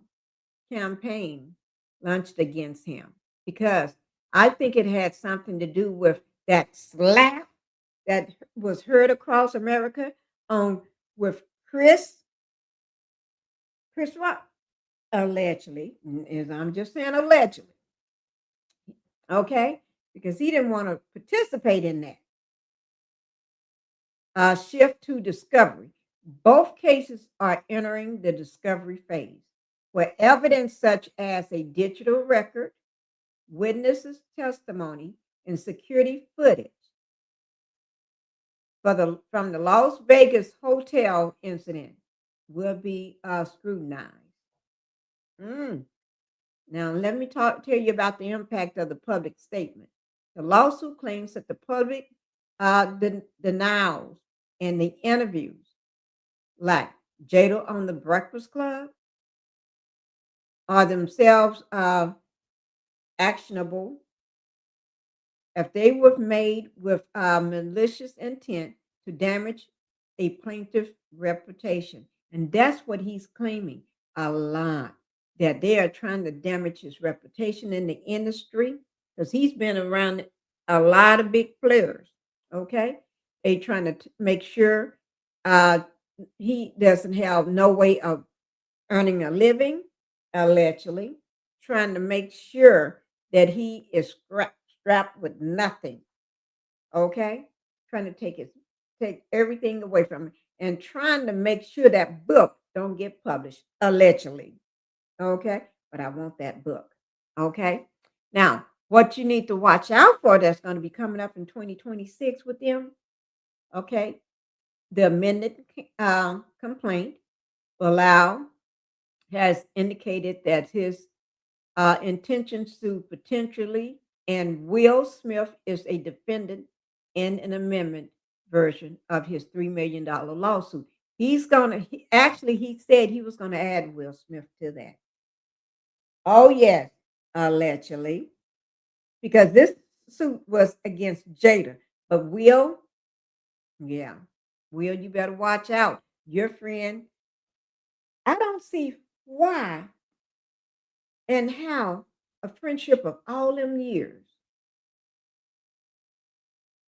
campaign launched against him, because I think it had something to do with that slap that was heard across America on with Chris Rock, allegedly. I'm just saying allegedly, okay, because he didn't want to participate in that. Shift to discovery. Both cases are entering the discovery phase, where evidence such as a digital record, witnesses' testimony, and security footage from the Las Vegas hotel incident will be scrutinized. Now, let me tell you about the impact of the public statement. The lawsuit claims that the public denials in the interviews, like Jade on the Breakfast Club, are themselves actionable if they were made with malicious intent to damage a plaintiff's reputation. And that's what he's claiming a lot, that they are trying to damage his reputation in the industry because he's been around a lot of big players. Okay. They trying to make sure he doesn't have no way of earning a living, allegedly, trying to make sure that he is strapped with nothing. Okay, trying to take everything away from him, and trying to make sure that book don't get published, allegedly. Okay, but I want that book. Okay, now what you need to watch out for that's going to be coming up in 2026 with them. Okay, the amended complaint allow has indicated that his intentions to potentially, and Will Smith is a defendant in an amendment version of his $3 million lawsuit. He's going to, actually, he said he was going to add Will Smith to that. Oh, yes, allegedly, because this suit was against Jada. But Will, yeah, Will, you better watch out. Your friend, I don't see why and how a friendship of all them years.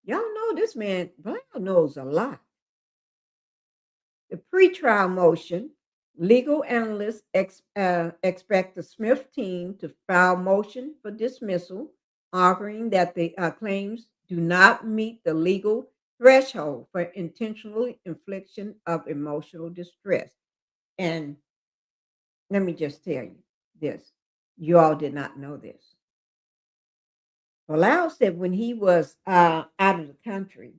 Y'all know this man, Brown knows a lot. The pretrial motion, legal analysts expect the Smith team to file motion for dismissal, arguing that the claims do not meet the legal threshold for intentional infliction of emotional distress. And let me just tell you this. You all did not know this. Bilal said when he was out of the country,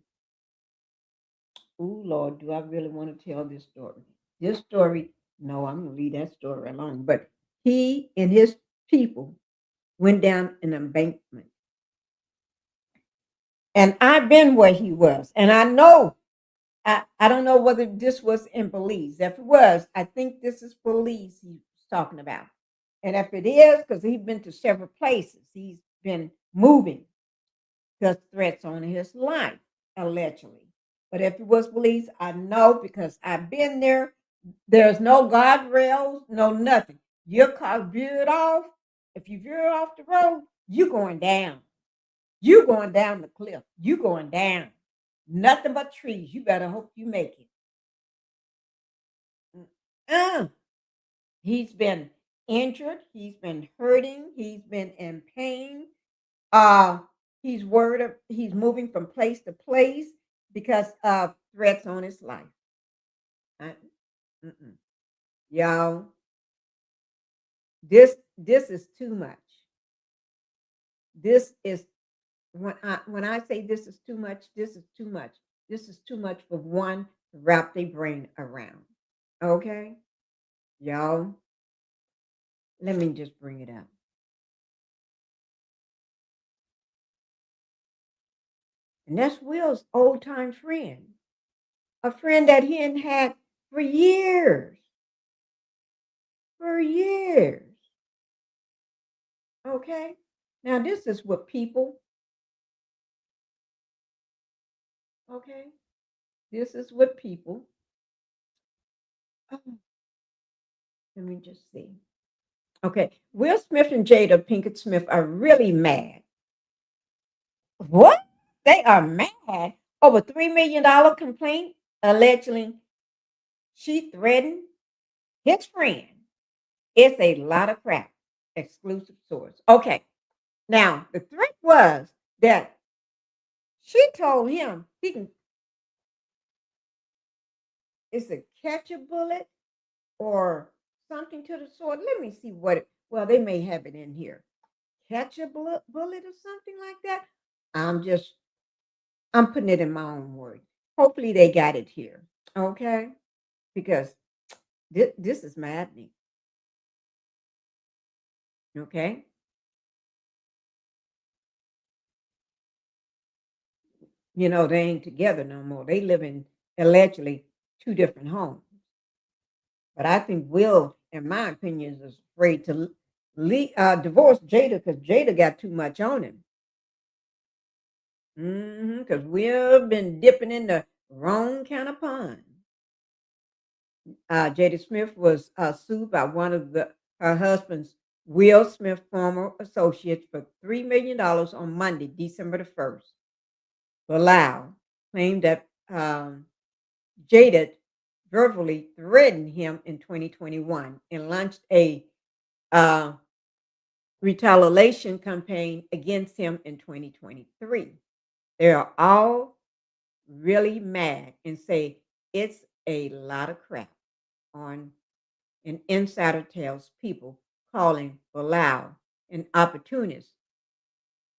oh Lord, do I really want to tell this story? This story, no, I'm going to leave that story alone. But he and his people went down an embankment. And I've been where he was. And I know, I don't know whether this was in Belize. If it was, I think this is Belize he's talking about. And if it is, because he's been to several places, he's been moving because threats on his life, allegedly. But if it was Belize, I know because I've been there. There's no guardrails, no nothing. Your car veered off. If you veer off the road, you're going down. You're going down the cliff. You're going down. Nothing but trees. You better hope you make it. He's been injured. He's been hurting. He's been in pain. He's worried. He's moving from place to place because of threats on his life. Y'all, this is too much. This is when I say this is too much. This is too much. This is too much for one to wrap their brain around. Okay, y'all. Let me just bring it up. And that's Will's old time friend, a friend that he hadn't had for years. For years. Okay. Now, this is what people, okay, this is what people, let me just see. Okay, Will Smith and Jada Pinkett Smith are really mad. What? They are mad over $3 million complaint allegedly she threatened his friend. It's a lot of crap. Exclusive source. Okay. Now, the threat was that she told him he can, it's a catch a bullet or something to the sword. Let me see what well, they may have it in here. Catch a bullet or something like that. I'm putting it in my own words. Hopefully they got it here. Okay. Because this is maddening. Okay. You know, they ain't together no more. They live in allegedly 2 different homes. But I think Will, in my opinion, is afraid to divorce Jada because Jada got too much on him. Because we've been dipping in the wrong kind of pond. Jada Smith was sued by one of her husband's Will Smith former associates for $3 million on Monday, December the 1st. Bilal claimed that Jada verbally threatened him in 2021 and launched a retaliation campaign against him in 2023. They are all really mad and say it's a lot of crap on an insider tells people, calling Bilal an opportunist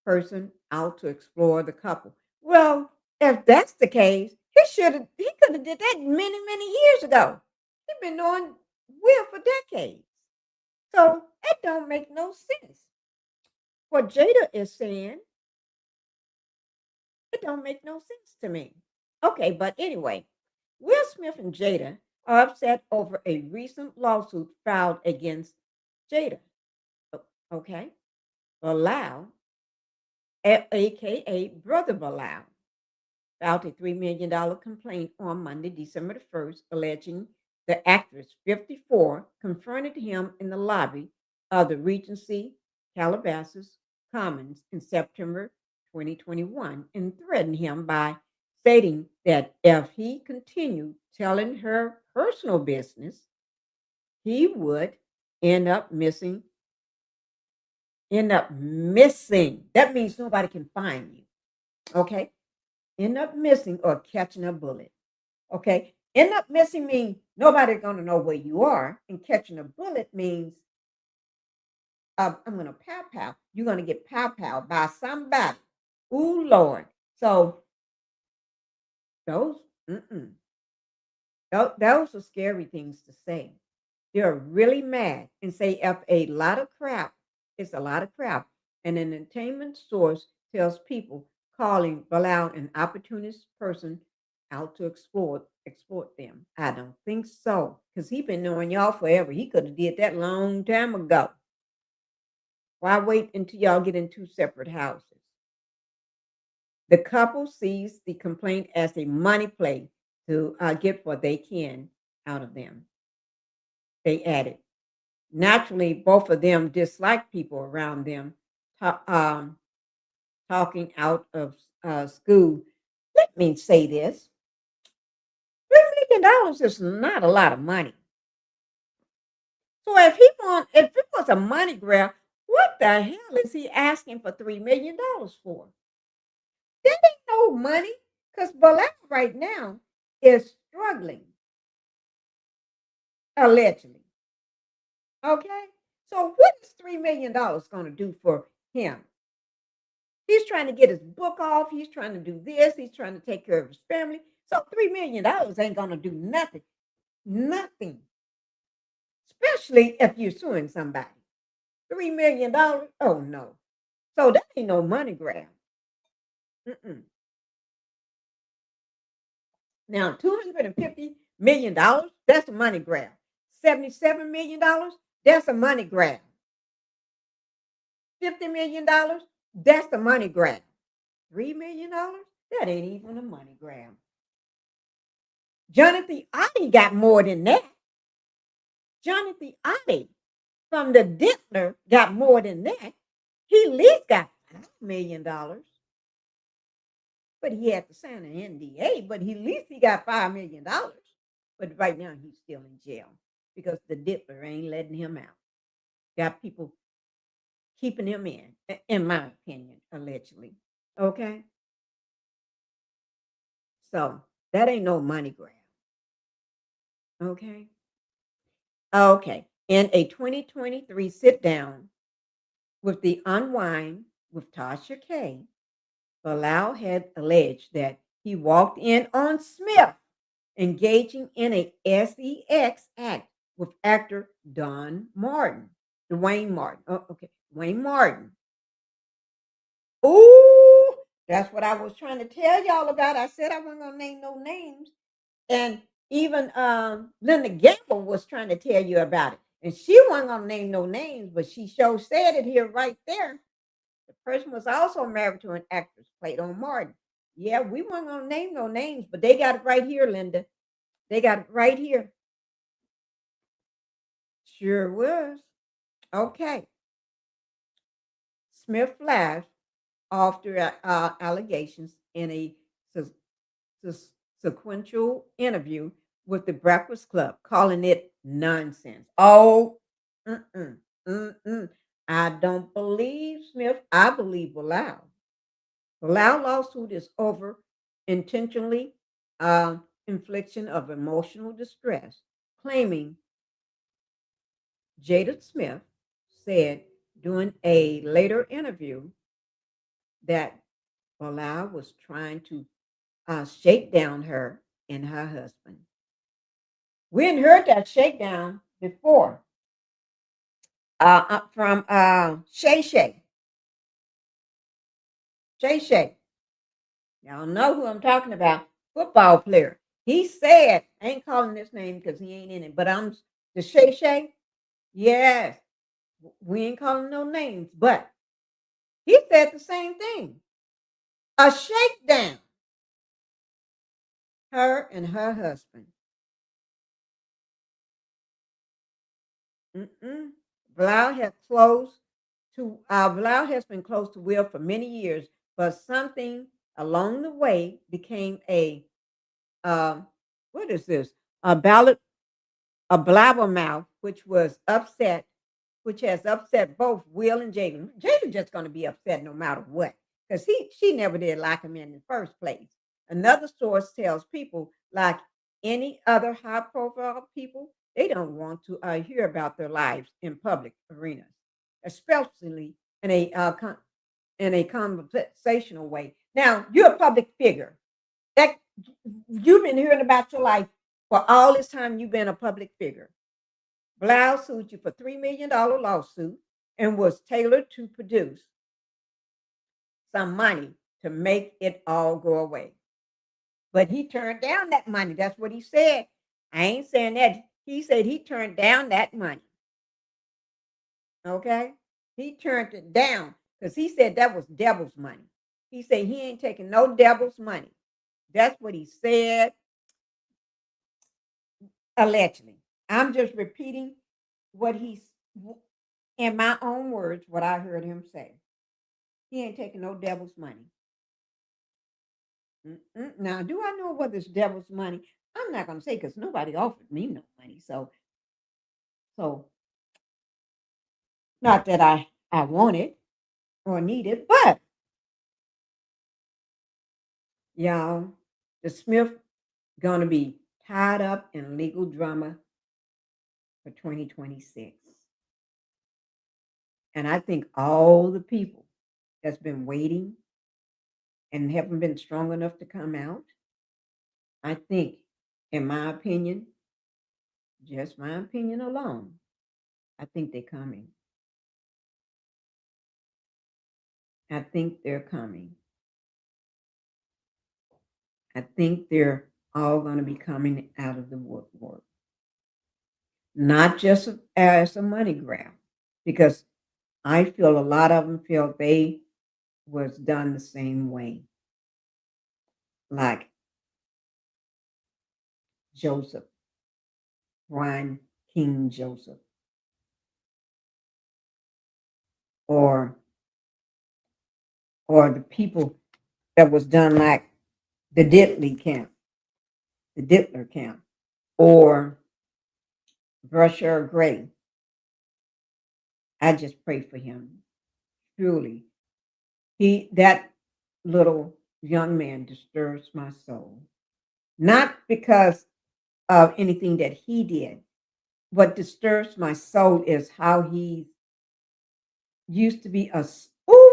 person out to explore the couple. Well, if that's the case, he could have did that many years ago. He's been knowing Will for decades. So that don't make no sense. What Jada is saying, it don't make no sense to me. Okay, but anyway, Will Smith and Jada are upset over a recent lawsuit filed against Jada. Okay, Bilal, aka Brother Bilal, filed a $3 million complaint on Monday, December the 1st, alleging the actress, 54, confronted him in the lobby of the Regency Calabasas Commons in September 2021 and threatened him by stating that if he continued telling her personal business, he would end up missing. That means nobody can find you. Okay. End up missing or catching a bullet. Okay. End up missing means nobody's going to know where you are. And catching a bullet means I'm going to pow. You're going to get pow by somebody. Ooh, Lord. So those, those are scary things to say. They're really mad and say if a lot of crap, it's a lot of crap. And an entertainment source tells people calling Bilal an opportunist person out to exploit them. I don't think so, because he been knowing y'all forever. He could have did that long time ago. Why wait until y'all get in 2 separate houses? The couple sees the complaint as a money play to get what they can out of them. They added, naturally, both of them dislike people around them talking out of school. Let me say this. $3 million is not a lot of money. So if it was a money grab, what the hell is he asking for $3 million for? That ain't no money, because Bilal right now is struggling, allegedly. Okay? So what is $3 million going to do for him? He's trying to get his book off. He's trying to do this. He's trying to take care of his family. So $3 million ain't going to do nothing. Nothing. Especially if you're suing somebody. $3 million? Oh, no. So that ain't no money grab. Now, $250 million, that's a money grab. $77 million, that's a money grab. $50 million, that's a money grab. $3 million, that ain't even a money grab. Jonathan Oddie got more than that. Jonathan Oddie from the Dittler got more than that. He at least got $5 million. But he had to sign an NDA, but at least he got $5 million. But right now he's still in jail because the Dittler ain't letting him out. Got people keeping him in my opinion, allegedly. Okay? So that ain't no money grab. Okay? Okay. In a 2023 sit down with the Unwind with Tasha K, Bilal had alleged that he walked in on Smith engaging in a sex act with actor Dwayne Martin. Dwayne Martin. Ooh, that's what I was trying to tell y'all about. I said I wasn't gonna name no names, and even Linda Gamble was trying to tell you about it, and she wasn't gonna name no names, but she sure said it here right there. The person was also married to an actress, played on Martin. Yeah, we weren't gonna name no names, but they got it right here, Linda. They got it right here. Sure was. Okay. Smith flashed after allegations in a sequential interview with the Breakfast Club, calling it nonsense. Oh, mm-mm, mm-mm. I don't believe Smith. I believe Bilal. Bilal lawsuit is over intentionally infliction of emotional distress, claiming Jada Smith said during a later interview that Bilal was trying to shake down her and her husband. We hadn't heard that shakedown before from Shay Shay. Shay Shay. Y'all know who I'm talking about. Football player. He said, I ain't calling this name because he ain't in it, but I'm the Shay Shay. Yes. We ain't calling no names, but he said the same thing. A shakedown. Her and her husband. Blau has been close to Will for many years, but something along the way became a what is this? A blabbermouth, which has upset both Will and Jaden. Jaden just going to be upset no matter what, because she never did like him in the first place. Another source tells people, like any other high-profile people, they don't want to hear about their lives in public arenas, especially in a conversational way. Now, you're a public figure. That you've been hearing about your life for all this time. You've been a public figure. Blau sued you for $3 million lawsuit and was tailored to produce some money to make it all go away. But he turned down that money. That's what he said. I ain't saying that. He said he turned down that money. Okay? He turned it down because he said that was devil's money. He said he ain't taking no devil's money. That's what he said. Allegedly. I'm just repeating what he's, in my own words, what I heard him say. He ain't taking no devil's money. Now, do I know what this devil's money? I'm not going to say because nobody offered me no money. So not that I want it or need it, but y'all, the Smith going to be tied up in legal drama for 2026. And I think all the people that's been waiting and haven't been strong enough to come out, I think, in my opinion, just my opinion alone, I think they're coming. I think they're coming. I think they're all going to be coming out of the woodwork. Not just as a money grab, because I feel a lot of them feel they was done the same way. Like Joseph, Brian King Joseph, or the people that was done like the Ditley camp, the Dittler camp, or Brusher Gray. I just pray for him. Truly, that little young man disturbs my soul. Not because of anything that he did. What disturbs my soul is how he used to be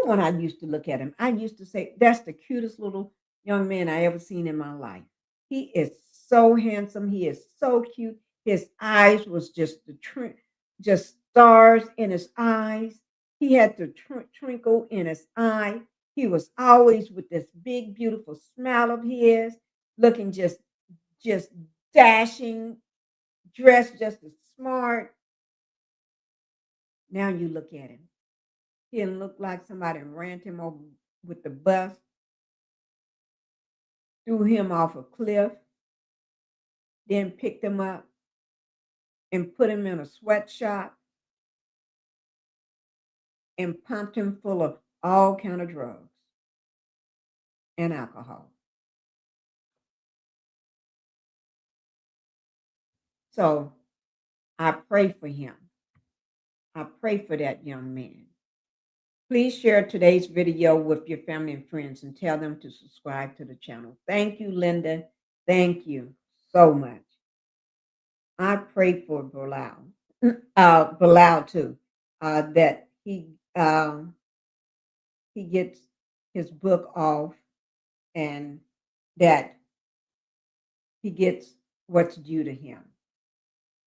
when I used to look at him, I used to say, that's the cutest little young man I ever seen in my life. He is so handsome. He is so cute. His eyes was just just stars in his eyes. He had the twinkle in his eye. He was always with this big, beautiful smile of his, looking just dashing, dressed just as smart. Now you look at him. He didn't look like somebody ran him over with the bus, threw him off a cliff, then picked him up and put him in a sweatshop and pumped him full of all kind of drugs and alcohol. So I pray for him. I pray for that young man. Please share today's video with your family and friends and tell them to subscribe to the channel. Thank you, Linda. Thank you so much. I pray for Bilal too, that he gets his book off and that he gets what's due to him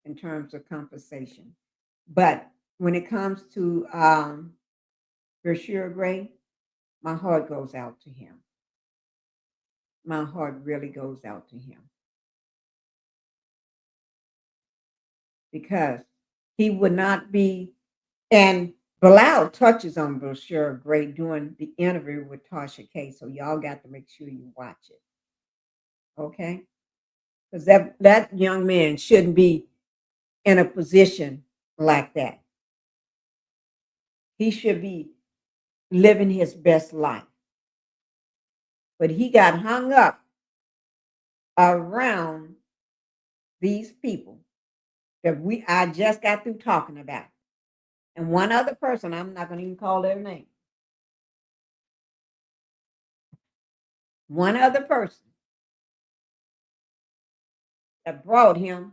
in terms of compensation. But when it comes to Bashir Gray, my heart goes out to him. My heart really goes out to him. Because he would not be, and Bilal touches on Bashir Gray during the interview with Tasha K. So y'all got to make sure you watch it. Okay? Because that young man shouldn't be in a position like that. He should be living his best life. But he got hung up around these people that I just got through talking about. And one other person, I'm not going to even call their name. One other person that brought him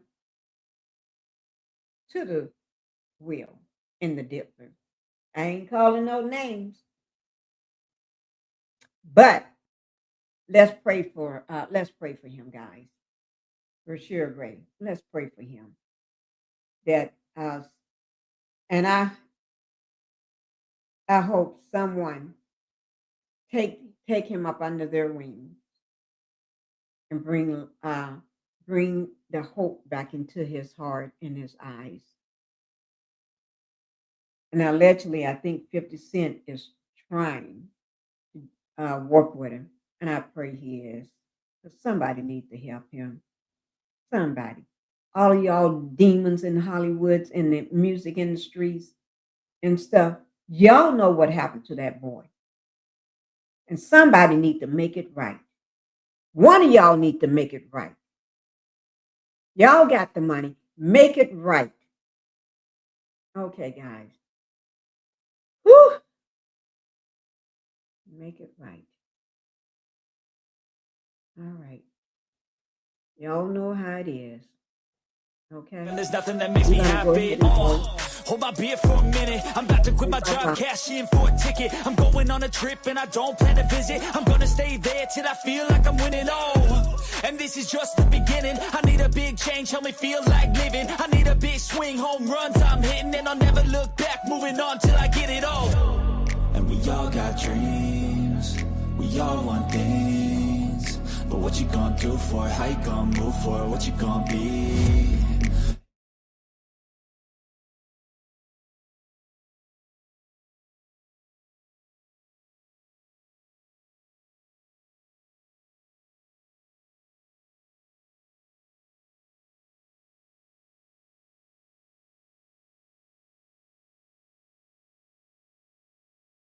to the wheel in the dipper. I ain't calling no names. But let's pray for him, guys. For sure, Gray. Let's pray for him. That and I hope someone take him up under their wings and bring the hope back into his heart and his eyes. And allegedly, I think 50 Cent is trying to work with him, and I pray he is. But somebody needs to help him. Somebody. All of y'all demons in Hollywoods and the music industries and stuff, y'all know what happened to that boy. And somebody need to make it right. One of y'all need to make it right. Y'all got the money. Make it right. Okay, guys. Whew. Make it right. All right. Y'all know how it is. Okay. And there's nothing that makes me happy. Hold my beer for a minute. I'm about to quit my job, cash in for a ticket. I'm going on a trip and I don't plan to visit. I'm gonna stay there till I feel like I'm winning. Oh, and this is just the beginning. I need a big change, help me feel like living. I need a big swing, home runs I'm hitting, and I'll never look back. Moving on till I get it all. And we all got dreams. We all want things. But what you gonna do for it? How you gonna move for it? What you gonna be?